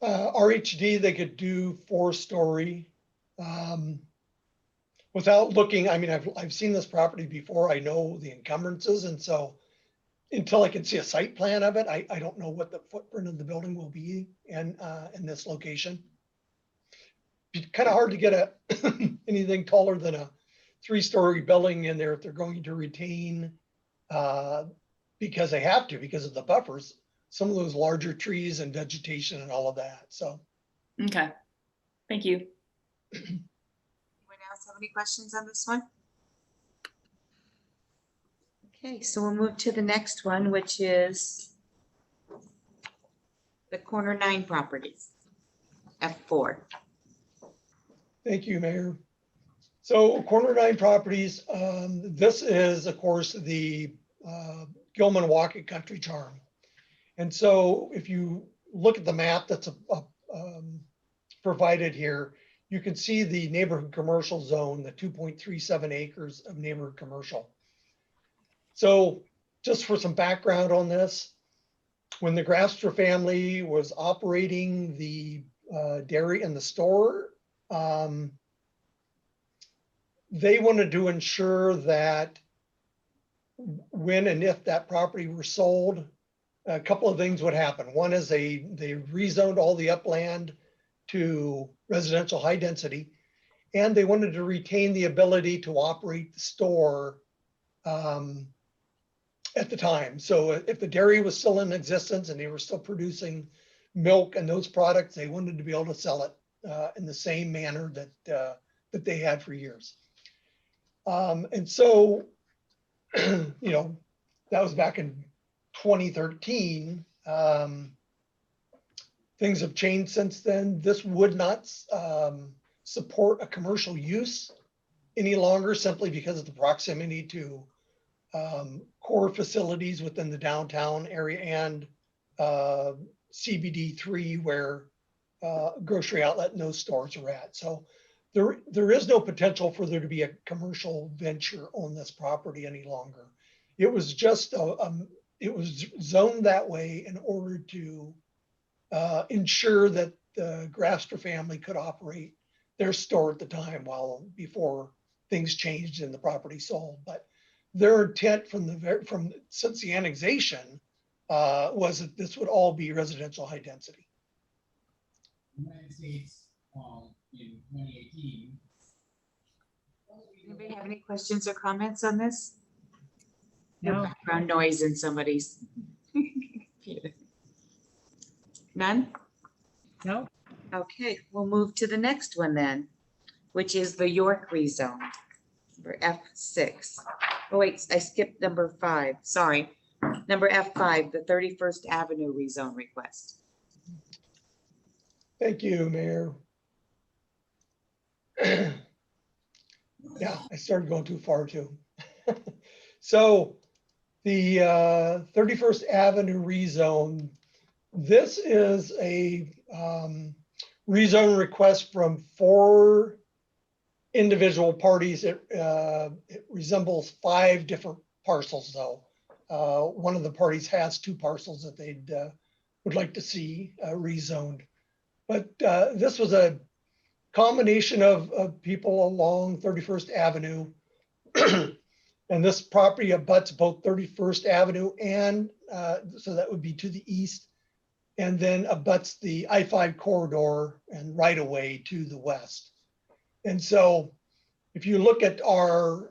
RHD, they could do 4-story. Without looking, I mean, I've seen this property before. I know the encumbrances. And so until I can see a site plan of it, I don't know what the footprint of the building will be in this location. Be kind of hard to get anything taller than a 3-story building in there if they're going to retain, because they have to, because of the buffers, some of those larger trees and vegetation and all of that. So. Okay, thank you. Anyone else have any questions on this one? Okay, so we'll move to the next one, which is the corner 9 properties, F4. Thank you, Mayor. So corner 9 properties, this is, of course, the Gilman Walking Country Charm. And so if you look at the map that's provided here, you can see the neighborhood commercial zone, the 2.37 acres of neighborhood commercial. So just for some background on this, when the Grafster family was operating the dairy and the store, they wanted to ensure that when and if that property were sold, a couple of things would happen. One is they rezoned all the upland to residential high density, and they wanted to retain the ability to operate the store at the time. So if the dairy was still in existence and they were still producing milk and those products, they wanted to be able to sell it in the same manner that they had for years. And so, you know, that was back in 2013. Things have changed since then. This would not support a commercial use any longer, simply because of the proximity to core facilities within the downtown area and CBD 3, where grocery outlet and those stores are at. So there is no potential for there to be a commercial venture on this property any longer. It was just it was zoned that way in order to ensure that the Grafster family could operate their store at the time, before things changed and the property sold. But their intent since the annexation was that this would all be residential high density. United States in 2018. Anybody have any questions or comments on this? No No. background noise in somebody's computer. None? No. Okay, we'll move to the next one then, which is the York rezone, number F6. Oh wait, I skipped number 5, sorry. Number F5, the 31st Avenue rezone request. Thank you, Mayor. Yeah, I started going too far too. So the 31st Avenue rezone, this is a rezone request from 4 individual parties. It resembles 5 different parcels though. One of the parties has 2 parcels that they would like to see rezoned. But this was a combination of people along 31st Avenue. And this property abuts both 31st Avenue and so that would be to the east, and then abuts the I-5 corridor and right away to the west. And so if you look at our,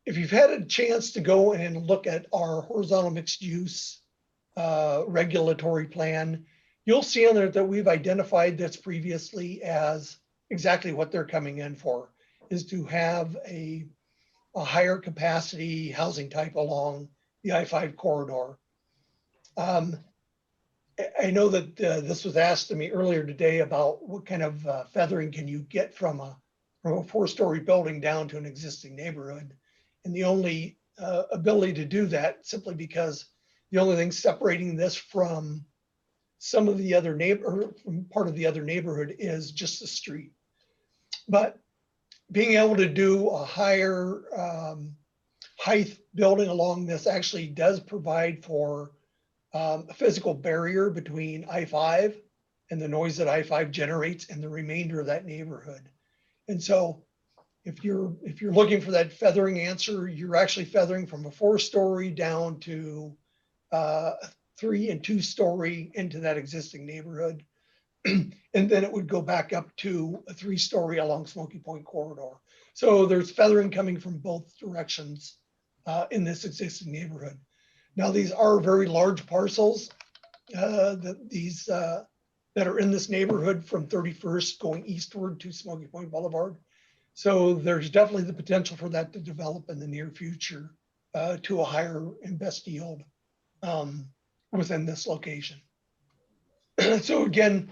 if you've had a chance to go and look at our horizontal mixed use regulatory plan, you'll see on there that we've identified this previously as exactly what they're coming in for, is to have a higher capacity housing type along the I-5 corridor. I know that this was asked to me earlier today about what kind of feathering can you get from a 4-story building down to an existing neighborhood. And the only ability to do that, simply because the only thing separating this from some of the other part of the other neighborhood is just the street. But being able to do a higher height building along this actually does provide for a physical barrier between I-5 and the noise that I-5 generates and the remainder of that neighborhood. And so if you're looking for that feathering answer, you're actually feathering from a 4-story down to 3 and 2-story into that existing neighborhood. And then it would go back up to a 3-story along Smoky Point corridor. So there's feathering coming from both directions in this existing neighborhood. Now, these are very large parcels that are in this neighborhood from 31st going eastward to Smoky Point Boulevard. So there's definitely the potential for that to develop in the near future to a higher and best yield within this location. So again,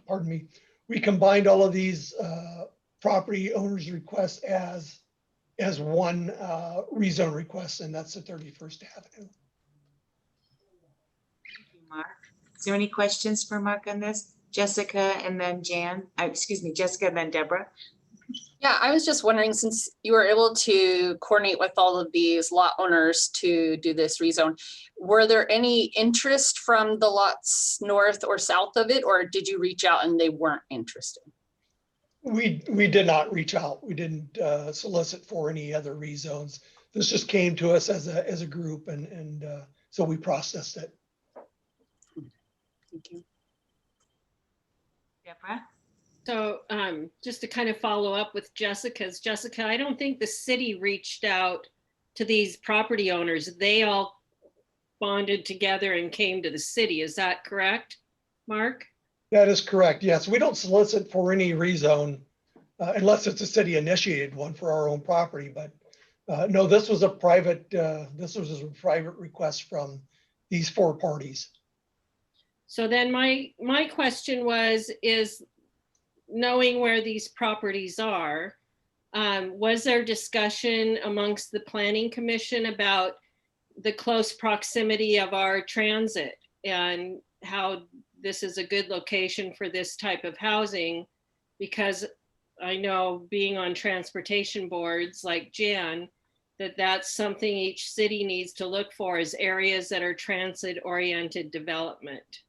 pardon me, we combined all of these property owners' requests as one rezone request, and that's the 31st Avenue. Thank you, Mark. Is there any questions for Mark on this? Jessica and then Jessica and then Deborah. Yeah, I was just wondering, since you were able to coordinate with all of these lot owners to do this rezone, were there any interest from the lots north or south of it, or did you reach out and they weren't interested? We did not reach out. We didn't solicit for any other rezones. This just came to us as a group, and so we processed it. Thank you. Deborah? So just to kind of follow up with Jessica, I don't think the city reached out to these property owners. They all bonded together and came to the city. Is that correct, Mark? That is correct. Yes, we don't solicit for any rezone unless it's a city initiated one for our own property. But no, this was a private request from these 4 parties. So then my question is knowing where these properties are, was there discussion amongst the Planning Commission about the close proximity of our transit and how this is a good location for this type of housing? Because I know, being on transportation boards like Jan, that's something each city needs to look for, is areas that are transit-oriented development.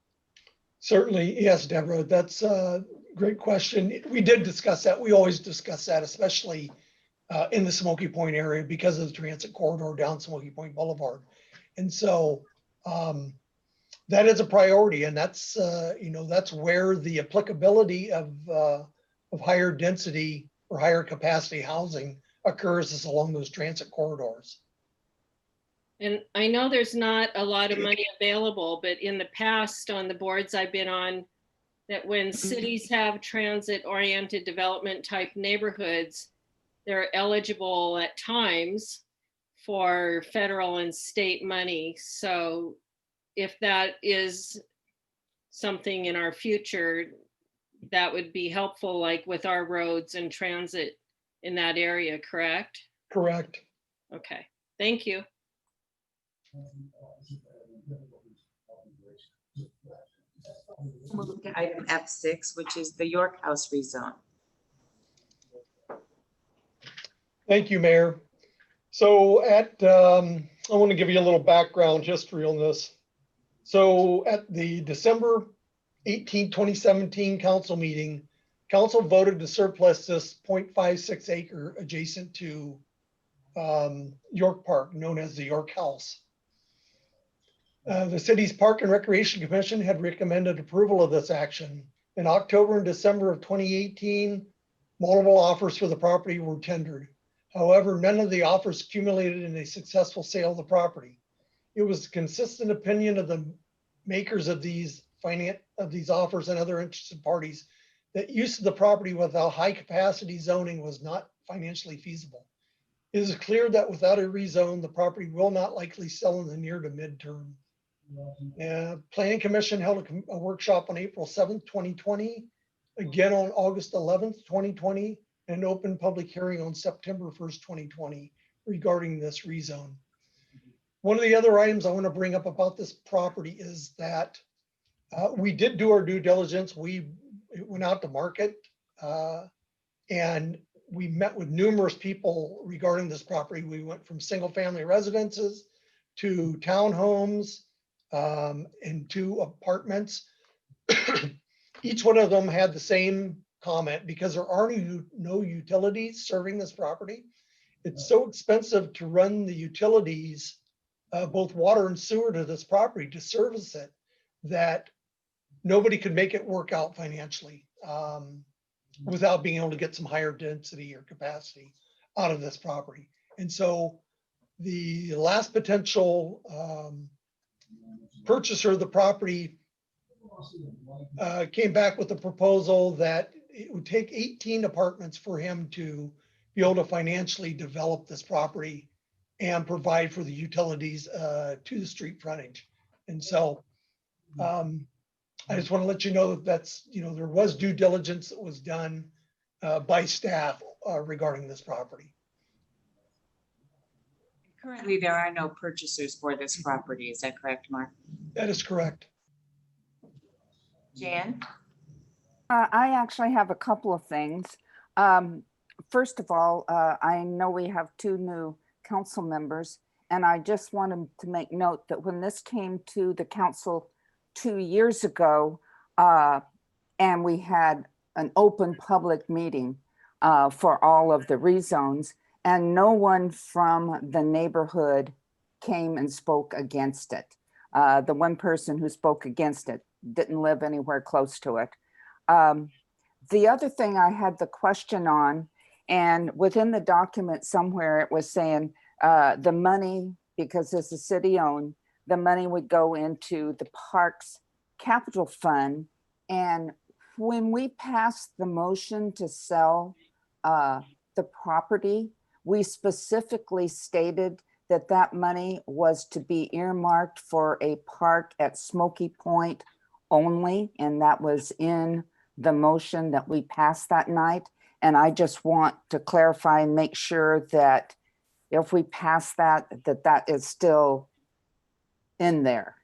Certainly, yes, Deborah, that's a great question. We did discuss that. We always discuss that, especially in the Smoky Point area because of the transit corridor down Smoky Point Boulevard. And so that is a priority, and that's that's where the applicability of higher density or higher capacity housing occurs, is along those transit corridors. And I know there's not a lot of money available, but in the past on the boards I've been on, that when cities have transit-oriented development type neighborhoods, they're eligible at times for federal and state money. So if that is something in our future, that would be helpful, like with our roads and transit in that area, correct? Correct. Okay, thank you. We'll look at item F6, which is the York House rezone. Thank you, Mayor. So I want to give you a little background history on this. So at the December 18, 2017 council meeting, council voted to surplus this 0.56 acre adjacent to York Park, known as the York House. The city's Park and Recreation Commission had recommended approval of this action. In October and December of 2018, multiple offers for the property were tendered. However, none of the offers accumulated in a successful sale of the property. It was the consistent opinion of the makers of these offers and other interested parties that use of the property without high capacity zoning was not financially feasible. It is clear that without a rezone, the property will not likely sell in the near to midterm. Planning Commission held a workshop on April 7th, 2020, again on August 11th, 2020, and an open public hearing on September 1st, 2020 regarding this rezone. One of the other items I want to bring up about this property is that we did do our due diligence. We went out to market and we met with numerous people regarding this property. We went from single family residences to townhomes and 2 apartments. Each one of them had the same comment because there are no utilities serving this property. It's so expensive to run the utilities, both water and sewer, to this property to service it, that nobody could make it work out financially without being able to get some higher density or capacity out of this property. And so the last potential purchaser of the property came back with a proposal that it would take 18 apartments for him to be able to financially develop this property and provide for the utilities to the street frontage. And so I just want to let you know that that's, there was due diligence that was done by staff regarding this property. Currently, there are no purchasers for this property. Is that correct, Mark? That is correct. Jan? I actually have a couple of things. First of all, I know we have 2 new council members, and I just wanted to make note that when this came to the council 2 years ago, and we had an open public meeting for all of the rezones, and no one from the neighborhood came and spoke against it. The one person who spoke against it didn't live anywhere close to it. The other thing I had the question on, and within the document somewhere it was saying the money, because this is city owned, the money would go into the Parks Capital Fund. And when we passed the motion to sell the property, we specifically stated that that money was to be earmarked for a park at Smoky Point only, and that was in the motion that we passed that night. And I just want to clarify and make sure that if we pass that, that is still in there.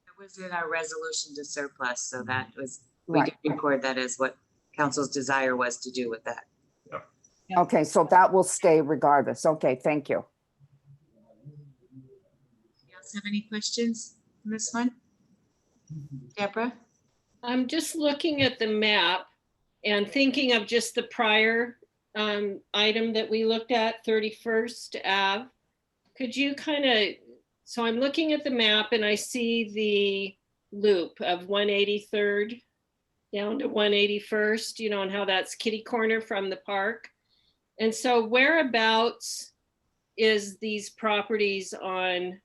It was in our resolution to surplus, so that was, we Right. did record that as what council's desire was to do with that. Okay, so that will stay regardless. Okay, thank you. You else have any questions on this one? Deborah? I'm just looking at the map and thinking of just the prior item that we looked at, 31st Ave. Could you so I'm looking at the map and I see the loop of 183rd down to 181st, and how that's kitty corner from the park. And so whereabouts is these properties on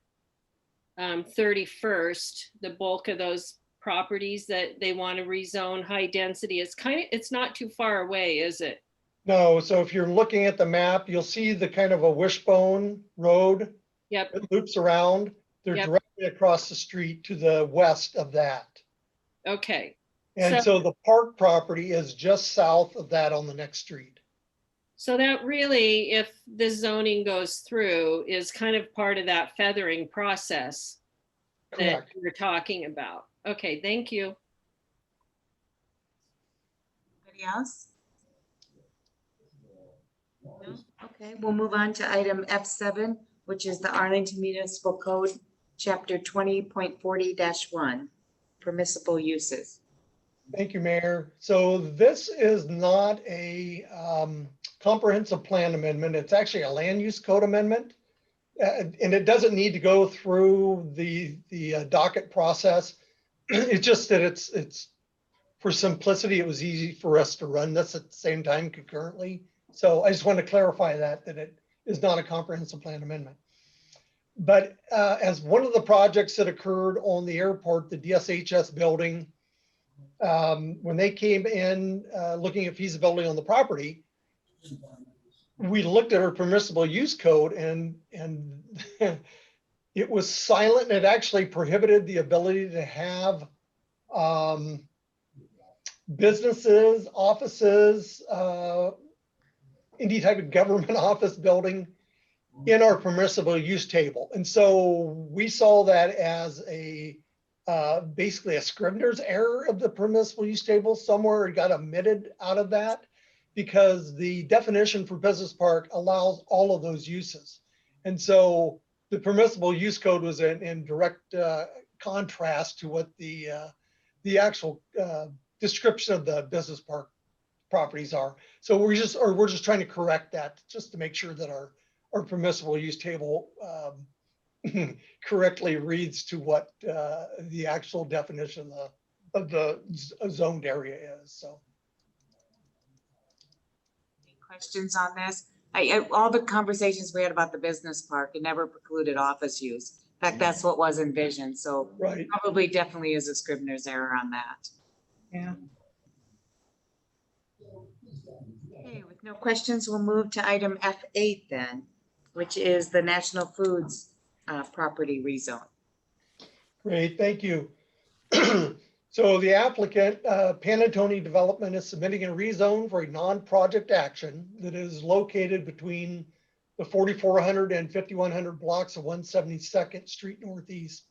31st, the bulk of those properties that they want to rezone high density? It's not too far away, is it? No, so if you're looking at the map, you'll see the kind of a wishbone road. Yep. It loops around. They're Yep. directly across the street to the west of that. Okay. And so the park property is just south of that on the next street. So that really, if the zoning goes through, is kind of part of that feathering process that Correct. we're talking about. Okay, thank you. Anybody else? No? Okay, we'll move on to item F7, which is the Arlington Municipal Code, Chapter 20.40-1, permissible uses. Thank you, Mayor. So this is not a comprehensive plan amendment. It's actually a land use code amendment. And it doesn't need to go through the docket process. It's just that it's for simplicity, it was easy for us to run this at the same time concurrently. So I just want to clarify that it is not a comprehensive plan amendment. But as one of the projects that occurred on the airport, the DSHS building, when they came in looking at feasibility on the property, we looked at our permissible use code and it was silent. It actually prohibited the ability to have businesses, offices, any type of government office building in our permissible use table. And so we saw that as a basically a Scrivener's error of the permissible use table. Somewhere it got omitted out of that because the definition for business park allows all of those uses. And so the permissible use code was in direct contrast to what the actual description of the business park properties are. So we're just trying to correct that just to make sure that our permissible use table correctly reads to what the actual definition of the zoned area is. So. Any questions on this? All the conversations we had about the business park, it never precluded office use. In fact, that's what was envisioned. So right. Probably definitely is a Scribner's error on that. Yeah. Okay, with no questions, we'll move to item F8 then, which is the National Foods property rezone. Great, thank you. So the applicant, Panatone Development, is submitting a rezone for a non-project action that is located between the 4400 and 5100 blocks of 172nd Street Northeast,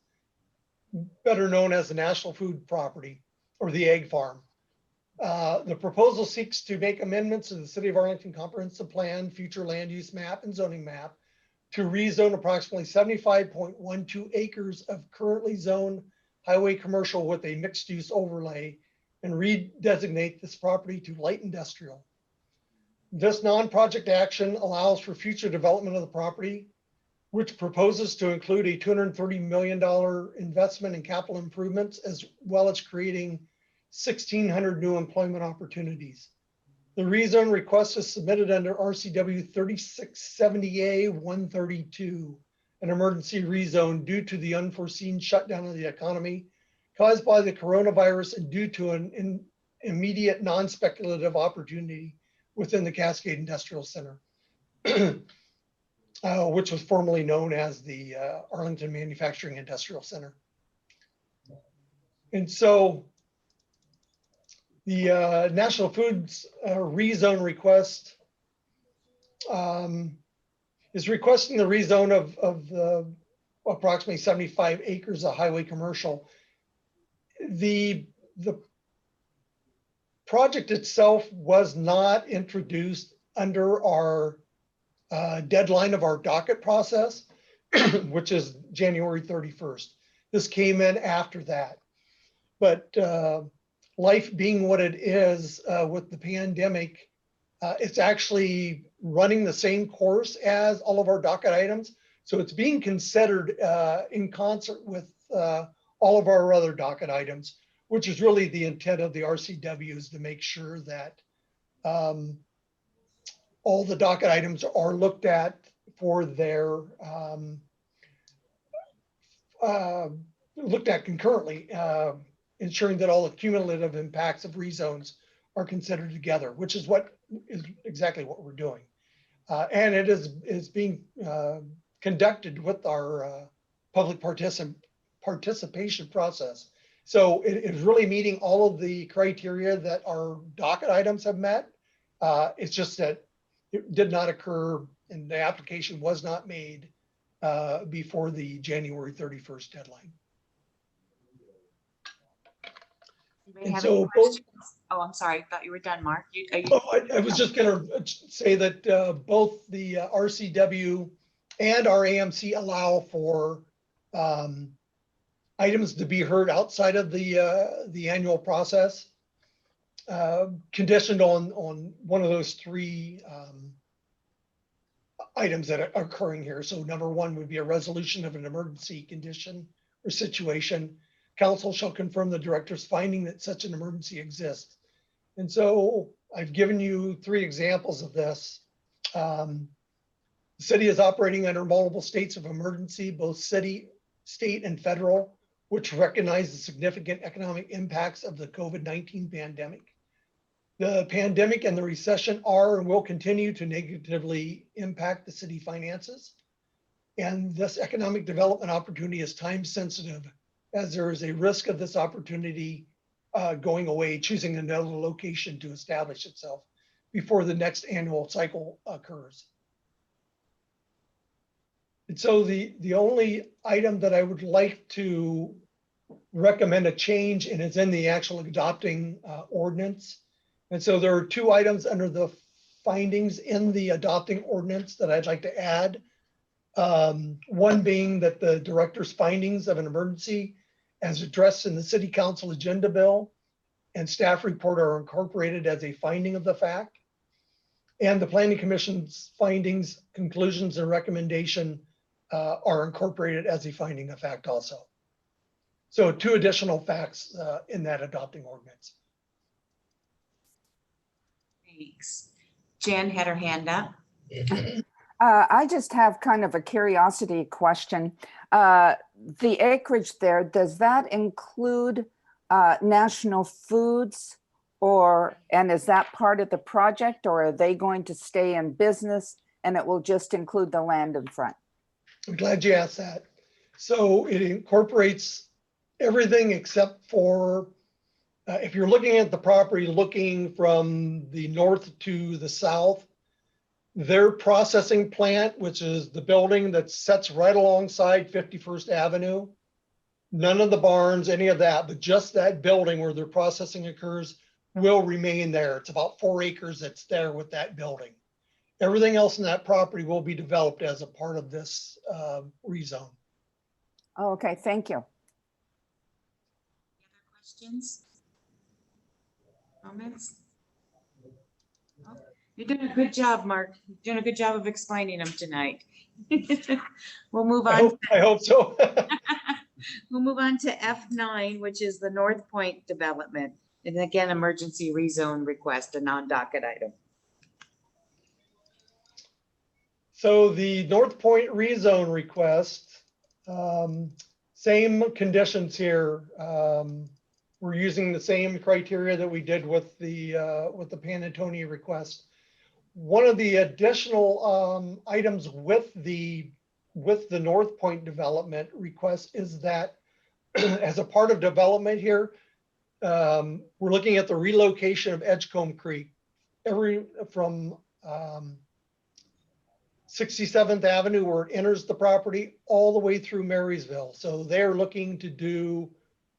better known as the National Food Property or the Egg Farm. The proposal seeks to make amendments to the City of Arlington Comprehensive Plan, future land use map and zoning map to rezone approximately 75.12 acres of currently zoned highway commercial with a mixed use overlay and redesignate this property to light industrial. This non-project action allows for future development of the property, which proposes to include a $230 million investment in capital improvements, as well as creating 1,600 new employment opportunities. The rezone request is submitted under RCW 3670A 132, an emergency rezone due to the unforeseen shutdown of the economy caused by the coronavirus and due to an immediate non-speculative opportunity within the Cascade Industrial Center, which was formerly known as the Arlington Manufacturing Industrial Center. And so the National Foods rezone request is requesting the rezone of the approximately 75 acres of highway commercial. The project itself was not introduced under our deadline of our docket process, which is January 31st. This came in after that. But life being what it is with the pandemic, it's actually running the same course as all of our docket items. So it's being considered in concert with all of our other docket items, which is really the intent of the RCW, is to make sure that all the docket items are looked at for their looked at concurrently, ensuring that all the cumulative impacts of rezones are considered together, which is exactly what we're doing. And it is being conducted with our public participation process. So it is really meeting all of the criteria that our docket items have met. It's just that it did not occur and the application was not made before the January 31st deadline. And so oh, I'm sorry. I thought you were done, Mark. I was just going to say that both the RCW and our AMC allow for items to be heard outside of the annual process, conditioned on one of those three items that are occurring here. So number one would be a resolution of an emergency condition or situation. Council shall confirm the director's finding that such an emergency exists. And so I've given you three examples of this. The city is operating under multiple states of emergency, both city, state, and federal, which recognize the significant economic impacts of the COVID-19 pandemic. The pandemic and the recession are and will continue to negatively impact the city finances. And this economic development opportunity is time sensitive, as there is a risk of this opportunity going away, choosing another location to establish itself before the next annual cycle occurs. And so the only item that I would like to recommend a change, and it's in the actual adopting ordinance. And so there are two items under the findings in the adopting ordinance that I'd like to add. One being that the director's findings of an emergency as addressed in the city council agenda bill and staff report are incorporated as a finding of the fact. And the planning commission's findings, conclusions, and recommendation are incorporated as a finding of fact also. So 2 additional facts in that adopting ordinance. Thanks. Jen had her hand up. I just have kind of a curiosity question. The acreage there, does that include National Foods, and is that part of the project, or are they going to stay in business and it will just include the land in front? I'm glad you asked that. So it incorporates everything except for, if you're looking at the property, looking from the north to the south, their processing plant, which is the building that sits right alongside 51st Avenue, none of the barns, any of that, but just that building where their processing occurs will remain there. It's about 4 acres that's there with that building. Everything else in that property will be developed as a part of this rezone. Oh, okay, thank you. Any other questions? Comments? Oh, you're doing a good job, Mark. You're doing a good job of explaining them tonight. We'll move on. I hope so. We'll move on to F9, which is the North Point development. And again, emergency rezone request, a non-docket item. So the North Point rezone request, same conditions here. We're using the same criteria that we did with the Pan Antonio request. One of the additional items with the North Point development request is that as a part of development here, we're looking at the relocation of Edgecombe Creek, from 67th Avenue where it enters the property all the way through Marysville. So they're looking to do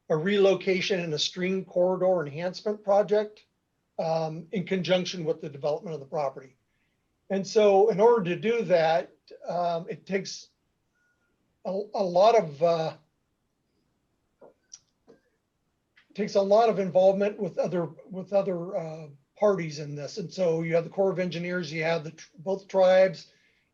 a relocation and a stream corridor enhancement project in conjunction with the development of the property. And so in order to do that, it takes a lot of involvement with other parties in this. And so you have the Corps of Engineers, you have both tribes,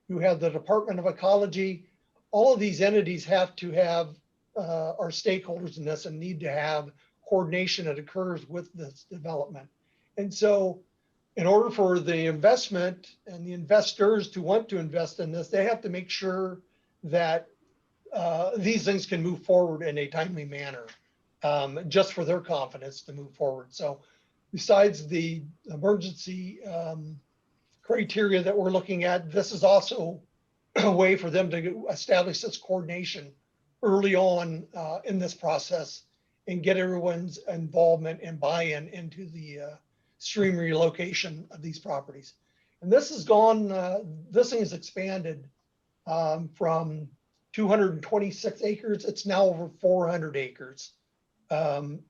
you have the Department of Ecology. All of these entities have to have are stakeholders in this and need to have coordination that occurs with this development. And so in order for the investment and the investors to want to invest in this, they have to make sure that these things can move forward in a timely manner, just for their confidence to move forward. So besides the emergency criteria that we're looking at, this is also a way for them to establish this coordination early on in this process and get everyone's involvement and buy-in into the stream relocation of these properties. And this has gone, this thing has expanded from 226 acres. It's now over 400 acres. And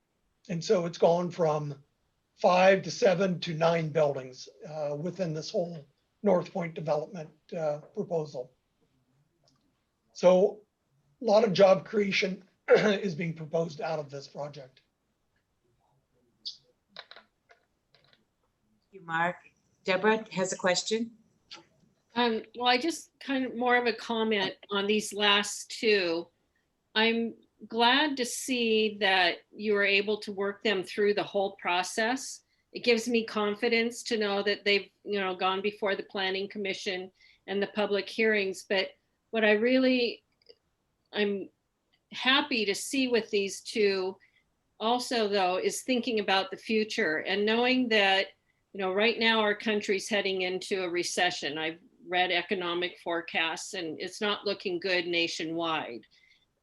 so it's gone from 5 to 7 to 9 buildings within this whole North Point development proposal. So a lot of job creation is being proposed out of this project. Thank you, Mark. Deborah has a question. Well, I just kind of more of a comment on these last 2. I'm glad to see that you were able to work them through the whole process. It gives me confidence to know that they've, gone before the Planning Commission and the public hearings. But what I'm happy to see with these 2 also, though, is thinking about the future and knowing that, right now our country's heading into a recession. I've read economic forecasts and it's not looking good nationwide.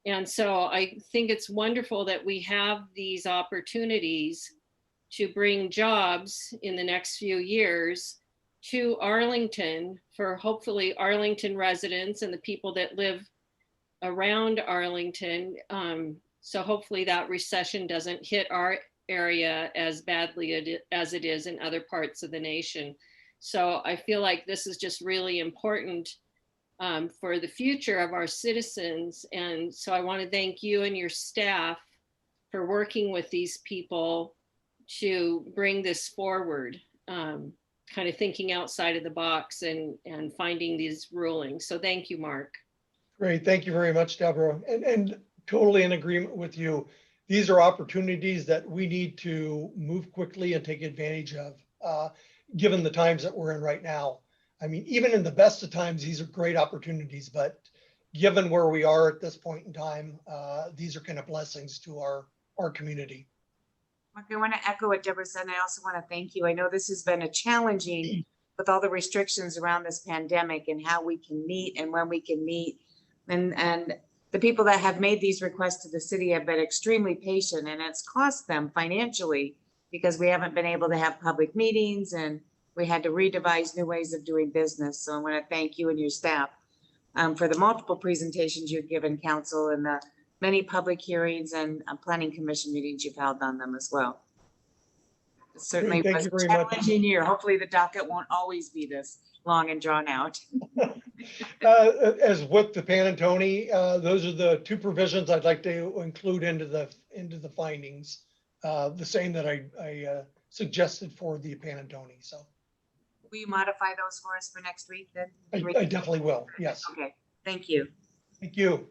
And so I think it's wonderful that we have these opportunities to bring jobs in the next few years to Arlington for hopefully Arlington residents and the people that live around Arlington. So hopefully that recession doesn't hit our area as badly as it is in other parts of the nation. So I feel like this is just really important for the future of our citizens. And so I want to thank you and your staff for working with these people to bring this forward, kind of thinking outside of the box and finding these rulings. So thank you, Mark. Great, thank you very much, Deborah. And totally in agreement with you. These are opportunities that we need to move quickly and take advantage of, given the times that we're in right now. I mean, even in the best of times, these are great opportunities, but given where we are at this point in time, these are kind of blessings to our community. Mark, I want to echo what Deborah said, and I also want to thank you. I know this has been a challenging with all the restrictions around this pandemic and how we can meet and when we can meet. And the people that have made these requests to the city have been extremely patient, and it's cost them financially because we haven't been able to have public meetings and we had to redevise new ways of doing business. So I want to thank you and your staff for the multiple presentations you've given council and the many public hearings and planning commission meetings you've held on them as well. It certainly Thank was you a very much. challenging year. Hopefully the docket won't always be this long and drawn out. As with the Panattoni, those are the two provisions I'd like to include into the findings. The same that I suggested for the Panattoni. So will you modify those for us for next week then? I definitely will. Yes. Okay, thank you. Thank you.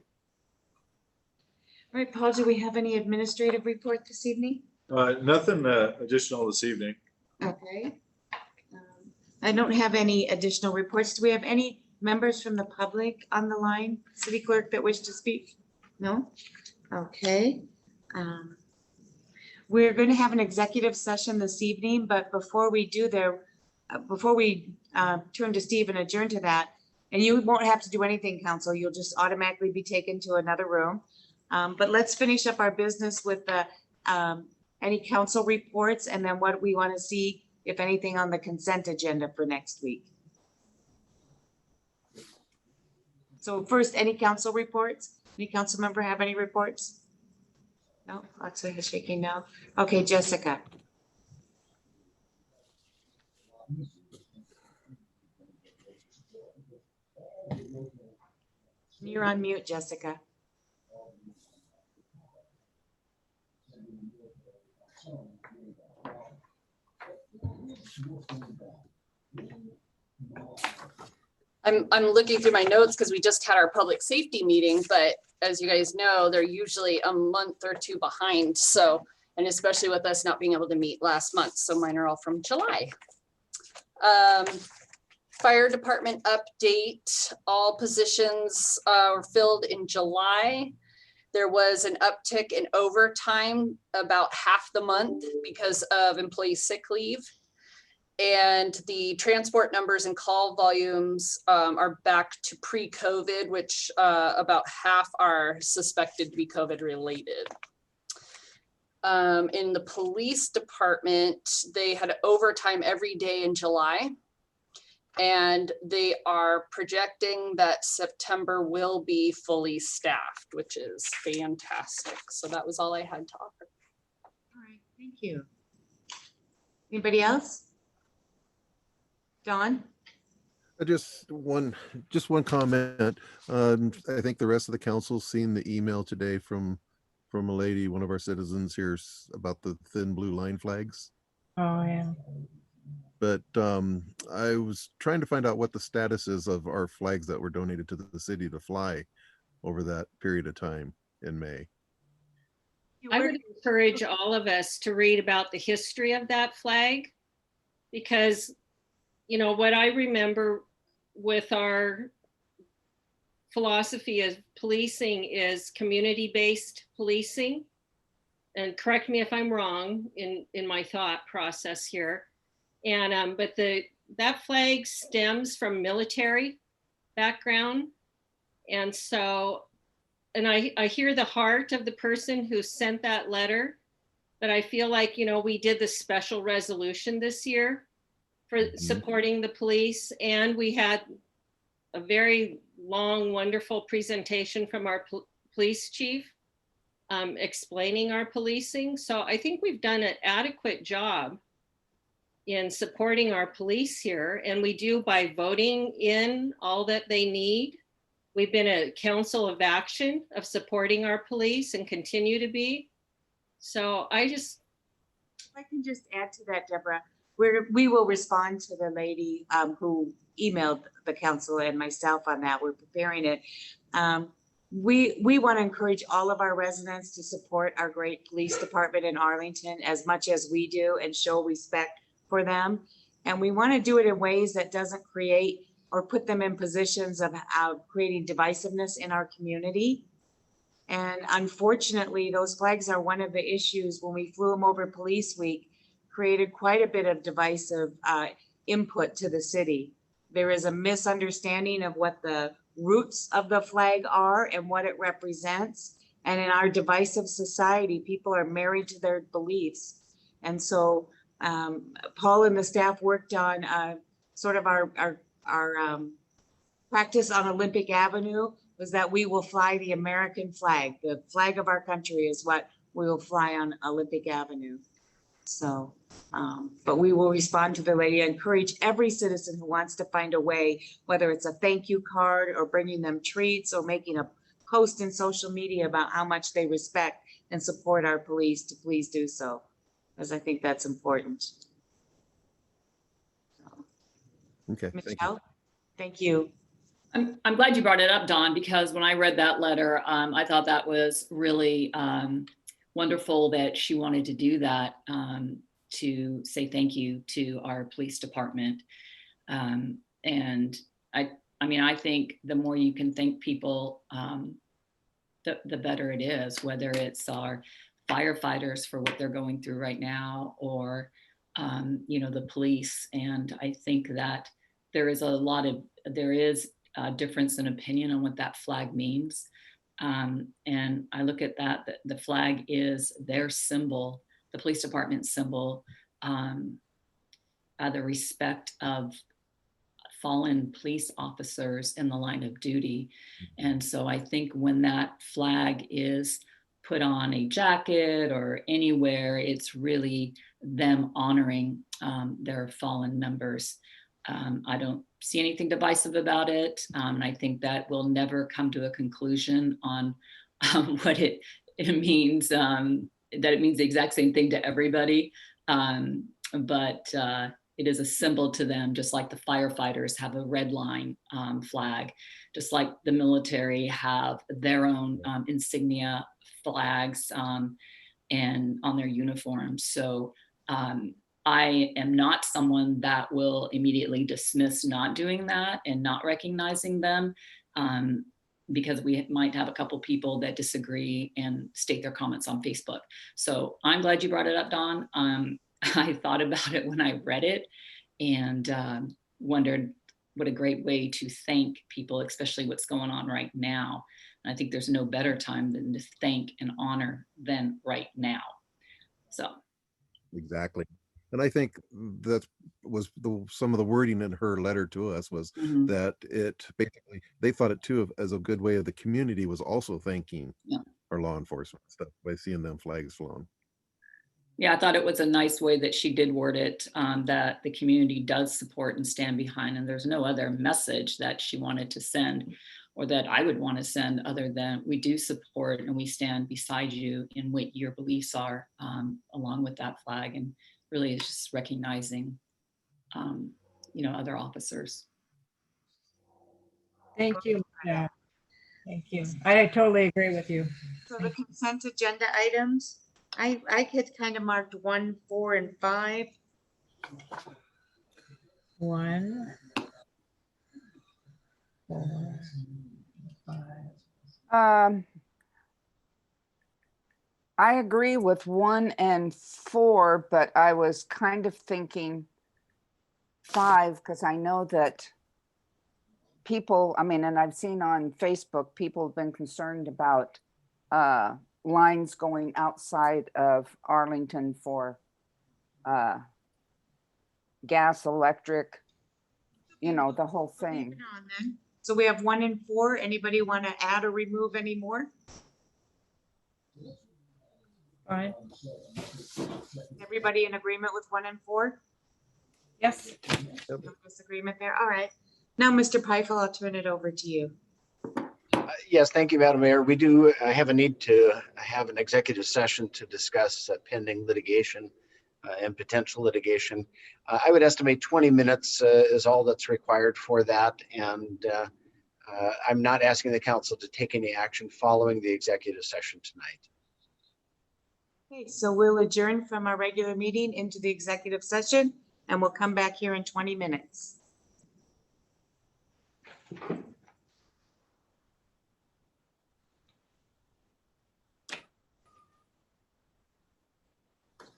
All right, Paul, do we have any administrative report this evening? Nothing additional this evening. Okay. I don't have any additional reports. Do we have any members from the public on the line, city clerk, that wish to speak? No? Okay. We're going to have an executive session this evening, but before we do there, before we turn to Steve and adjourn to that, and you won't have to do anything, council, you'll just automatically be taken to another room. But let's finish up our business with the any council reports and then what we want to see, if anything, on the consent agenda for next week. So first, any council reports? Any council member have any reports? No, Roxanne is shaking no. Okay, Jessica. You're on mute, Jessica. I'm looking through my notes because we just had our public safety meeting, but as you guys know, they're usually a month or two behind. So, and especially with us not being able to meet last month. So mine are all from July. Fire department update, all positions were filled in July. There was an uptick in overtime about half the month because of employee sick leave. And the transport numbers and call volumes are back to pre-COVID, which about half are suspected to be COVID related. In the police department, they had overtime every day in July. And they are projecting that September will be fully staffed, which is fantastic. So that was all I had to offer. All right, thank you. Anybody else? Don? Just one comment. I think the rest of the council's seen the email today from a lady, one of our citizens here, about the thin blue line flags. Oh, yeah. But I was trying to find out what the status is of our flags that were donated to the city to fly over that period of time in May. I would encourage all of us to read about the history of that flag, because, you know, what I remember with our philosophy of policing is community-based policing. And correct me if I'm wrong in my thought process here. And but that flag stems from military background. And so, and I hear the heart of the person who sent that letter, but I feel like, you know, we did the special resolution this year for supporting the police. And we had a very long, wonderful presentation from our police chief explaining our policing. So I think we've done an adequate job in supporting our police here, and we do by voting in all that they need. We've been a council of action of supporting our police and continue to be. So If I can just add to that, Deborah, we will respond to the lady who emailed the council and myself on that. We're preparing it. We want to encourage all of our residents to support our great police department in Arlington as much as we do and show respect for them. And we want to do it in ways that doesn't create or put them in positions of creating divisiveness in our community. And unfortunately, those flags are one of the issues when we flew them over Police Week, created quite a bit of divisive input to the city. There is a misunderstanding of what the roots of the flag are and what it represents. And in our divisive society, people are married to their beliefs. And so Paul and the staff worked on sort of our practice on Olympic Avenue was that we will fly the American flag. The flag of our country is what we will fly on Olympic Avenue. So, but we will respond to the lady. I encourage every citizen who wants to find a way, whether it's a thank you card or bringing them treats or making a post in social media about how much they respect and support our police, to please do so, because I think that's important. Okay, thank you. Michelle, thank you. I'm glad you brought it up, Dawn, because when I read that letter, I thought that was really wonderful that she wanted to do that, to say thank you to our police department. And I mean, I think the more you can thank people, the better it is, whether it's our firefighters for what they're going through right now, or the police. And I think that there is a difference in opinion on what that flag means. And I look at that, the flag is their symbol, the police department symbol, the respect of fallen police officers in the line of duty. And so I think when that flag is put on a jacket or anywhere, it's really them honoring their fallen members. I don't see anything divisive about it. And I think that we'll never come to a conclusion on what it means, that it means the exact same thing to everybody. But it is a symbol to them, just like the firefighters have a red line flag, just like the military have their own insignia flags and on their uniforms. So I am not someone that will immediately dismiss not doing that and not recognizing them, because we might have a couple people that disagree and state their comments on Facebook. So I'm glad you brought it up, Dawn. I thought about it when I read it and wondered what a great way to thank people, especially what's going on right now. And I think there's no better time than to thank and honor than right now. So. Exactly. And I think that was some of the wording in her letter to us was that it basically, they thought it too as a good way of the community was also thanking our law enforcement stuff by seeing them flags flown. Yeah, I thought it was a nice way that she did word it, that the community does support and stand behind. And there's no other message that she wanted to send or that I would want to send other than we do support and we stand beside you in what your beliefs are, along with that flag. And really it's just recognizing, other officers. Thank you. Yeah. Thank you. I totally agree with you. So the consent agenda items, I had kind of marked 1, 4, and 5. 1, 4, 5. I agree with 1 and 4, but I was kind of thinking 5 because I know that people, and I've seen on Facebook, people have been concerned about lines going outside of Arlington for gas, electric, the whole thing. So we have 1 and 4. Anybody want to add or remove any more? Fine. Everybody in agreement with 1 and 4? Yes. No disagreement there. All right. Now, Mr. Pifel, I'll turn it over to you. Yes, thank you, Madam Mayor. We do have a need to have an executive session to discuss pending litigation and potential litigation. I would estimate 20 minutes is all that's required for that. And I'm not asking the council to take any action following the executive session tonight. Okay, so we'll adjourn from our regular meeting into the executive session, and we'll come back here in 20 minutes.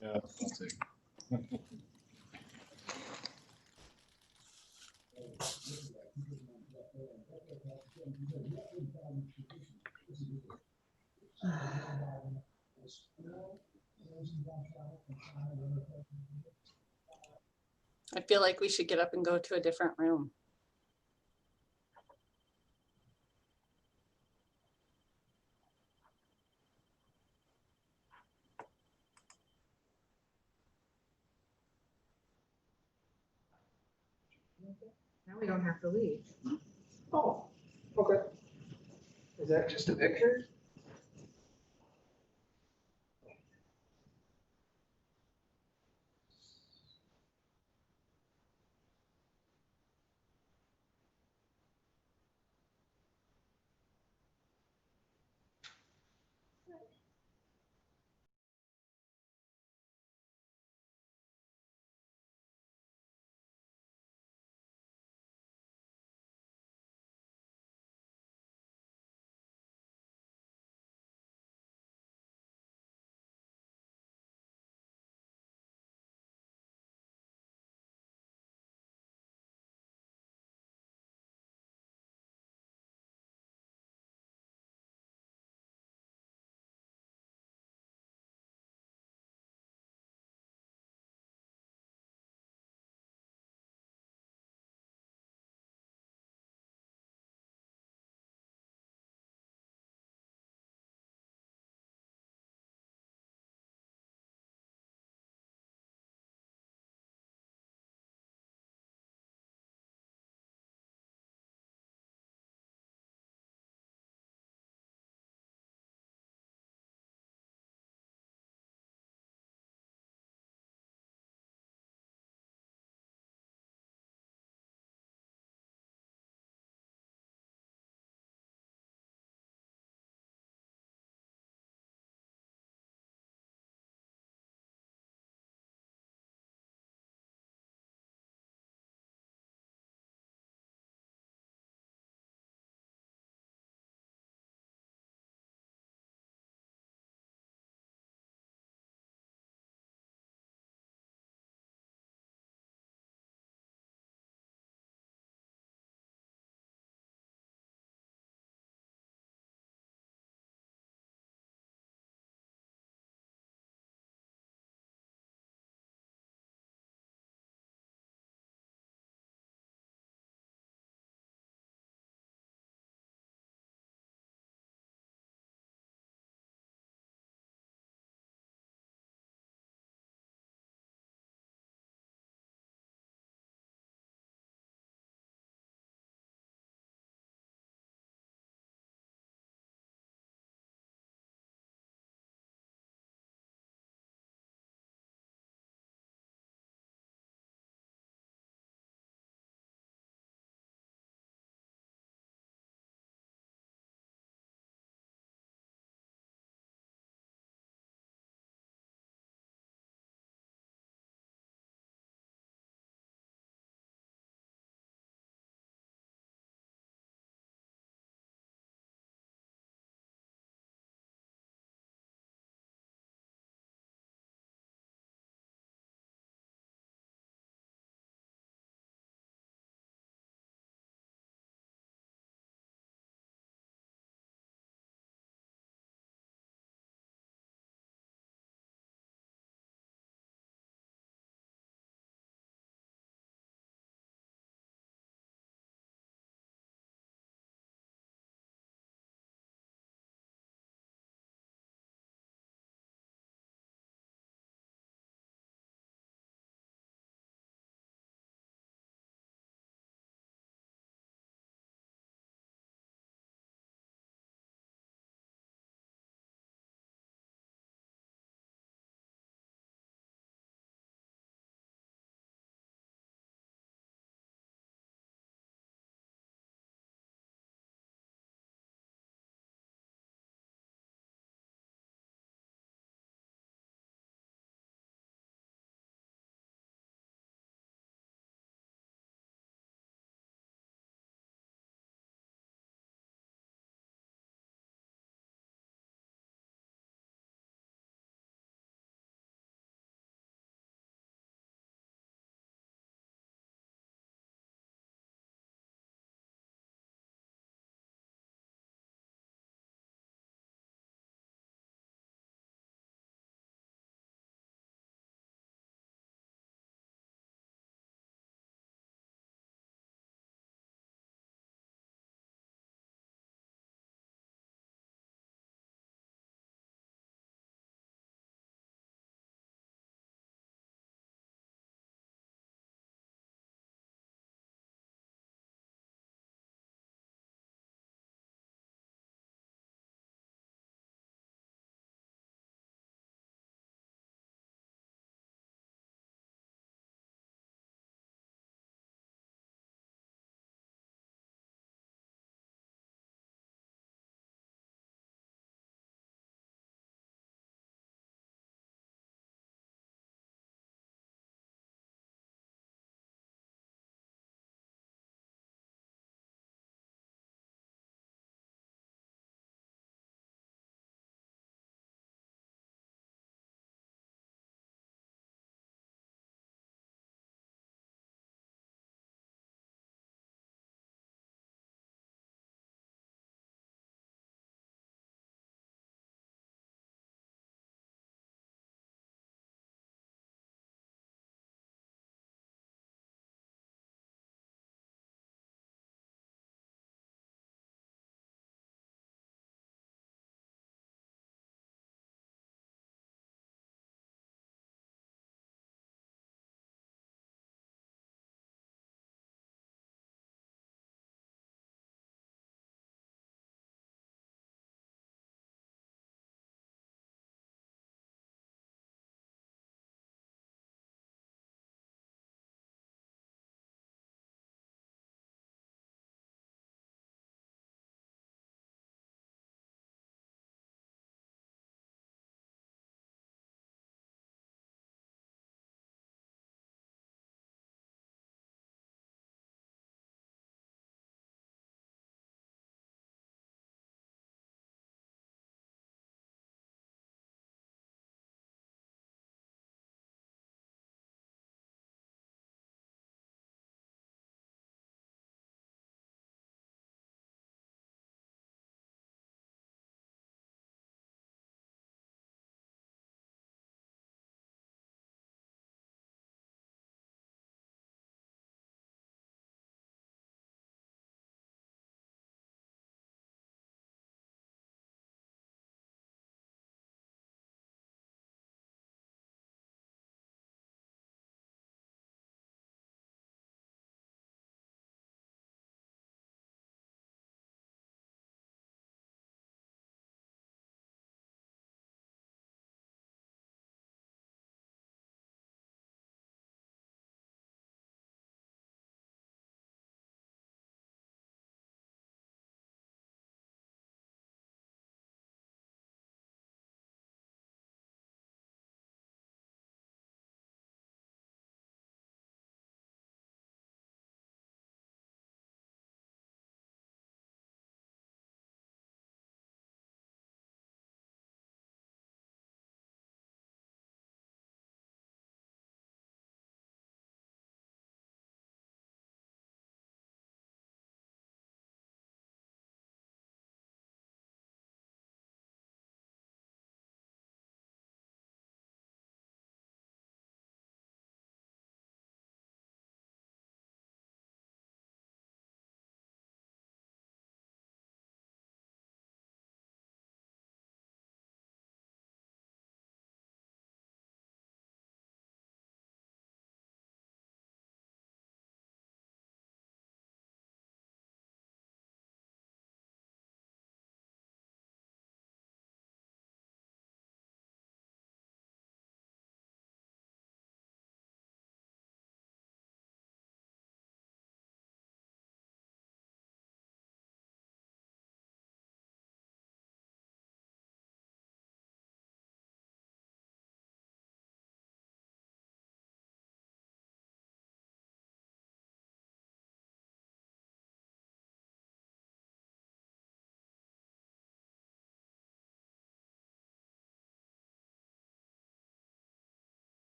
Yeah, I'll take. I feel like we should get up and go to a different room. Now we don't have to leave. Oh, okay. Is that just a picture?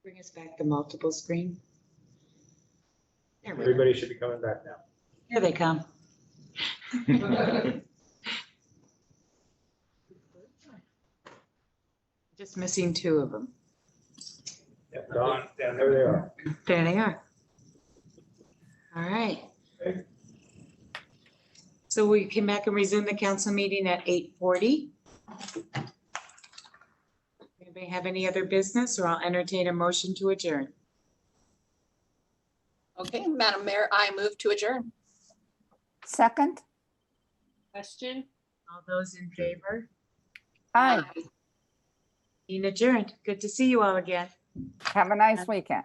Bring us back the multiple screen. There we go. Everybody should be coming back now. Here they come. Just missing two of them. Yeah, Don, yeah, there they are. There they are. All right. So we came back and resume the council meeting at 8:40. Anybody have any other business, or I'll entertain a motion to adjourn? Okay, Madam Mayor, I move to adjourn. Second? Question? All those in favor? Aye. Meeting adjourned. Good to see you all again. Have a nice weekend.